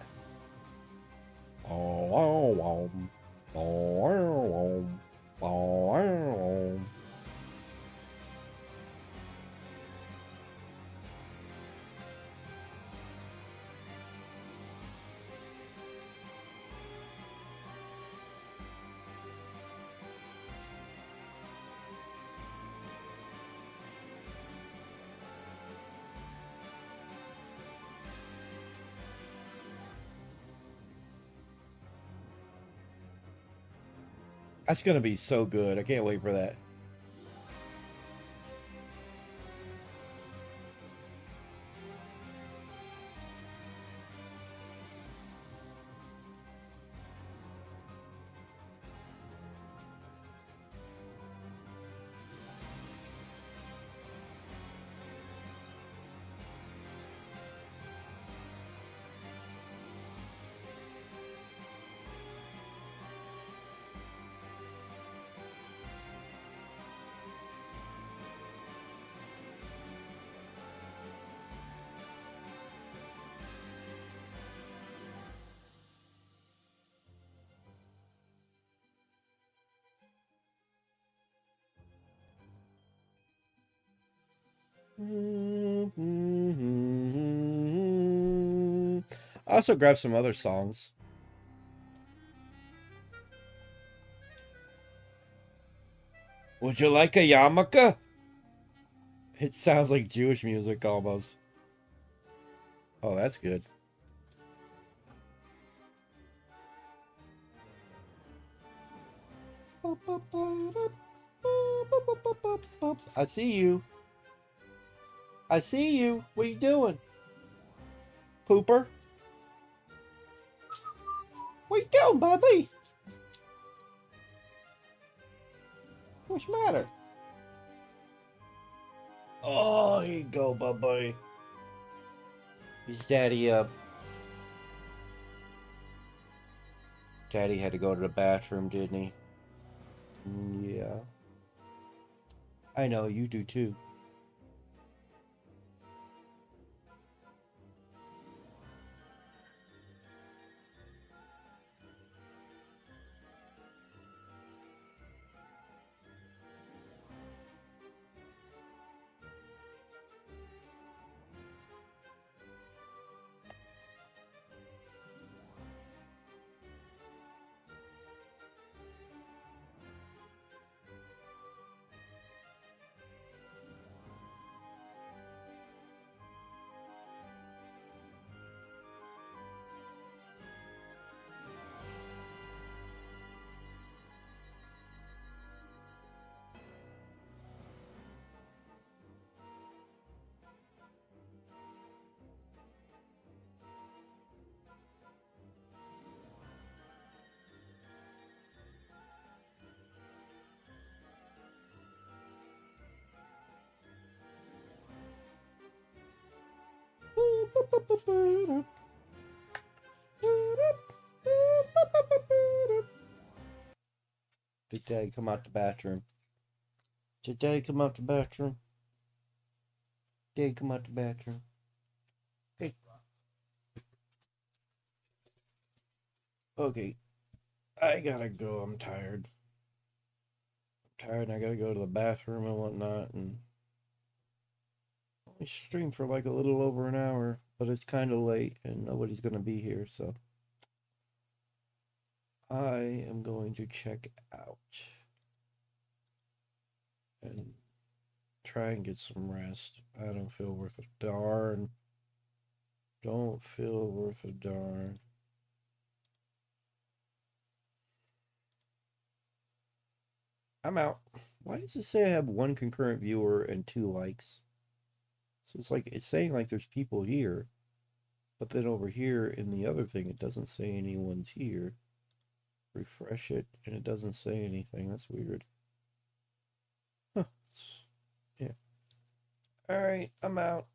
That's gonna be so good. I can't wait for that. I also grabbed some other songs. Would you like a yarmulke? It sounds like Jewish music almost. Oh, that's good. I see you. I see you. What you doing? Pooper? What you doing, Bubby? What's the matter? Oh, here you go, Bubby. Is Daddy up? Daddy had to go to the bathroom, didn't he? Yeah. I know, you do too. Did Daddy come out the bathroom? Did Daddy come out the bathroom? Daddy come out the bathroom. Hey. Okay. I gotta go. I'm tired. I gotta go to the bathroom and whatnot, and only stream for like a little over an hour, but it's kind of late and nobody's gonna be here, so I am going to check out and try and get some rest. I don't feel worth a darn. Don't feel worth a darn. I'm out. Why does it say I have 1 concurrent viewer and 2 likes? So it's like, it's saying like there's people here, but then over here in the other thing, it doesn't say anyone's here. Refresh it, and it doesn't say anything. That's weird. Huh. Yeah. Alright, I'm out.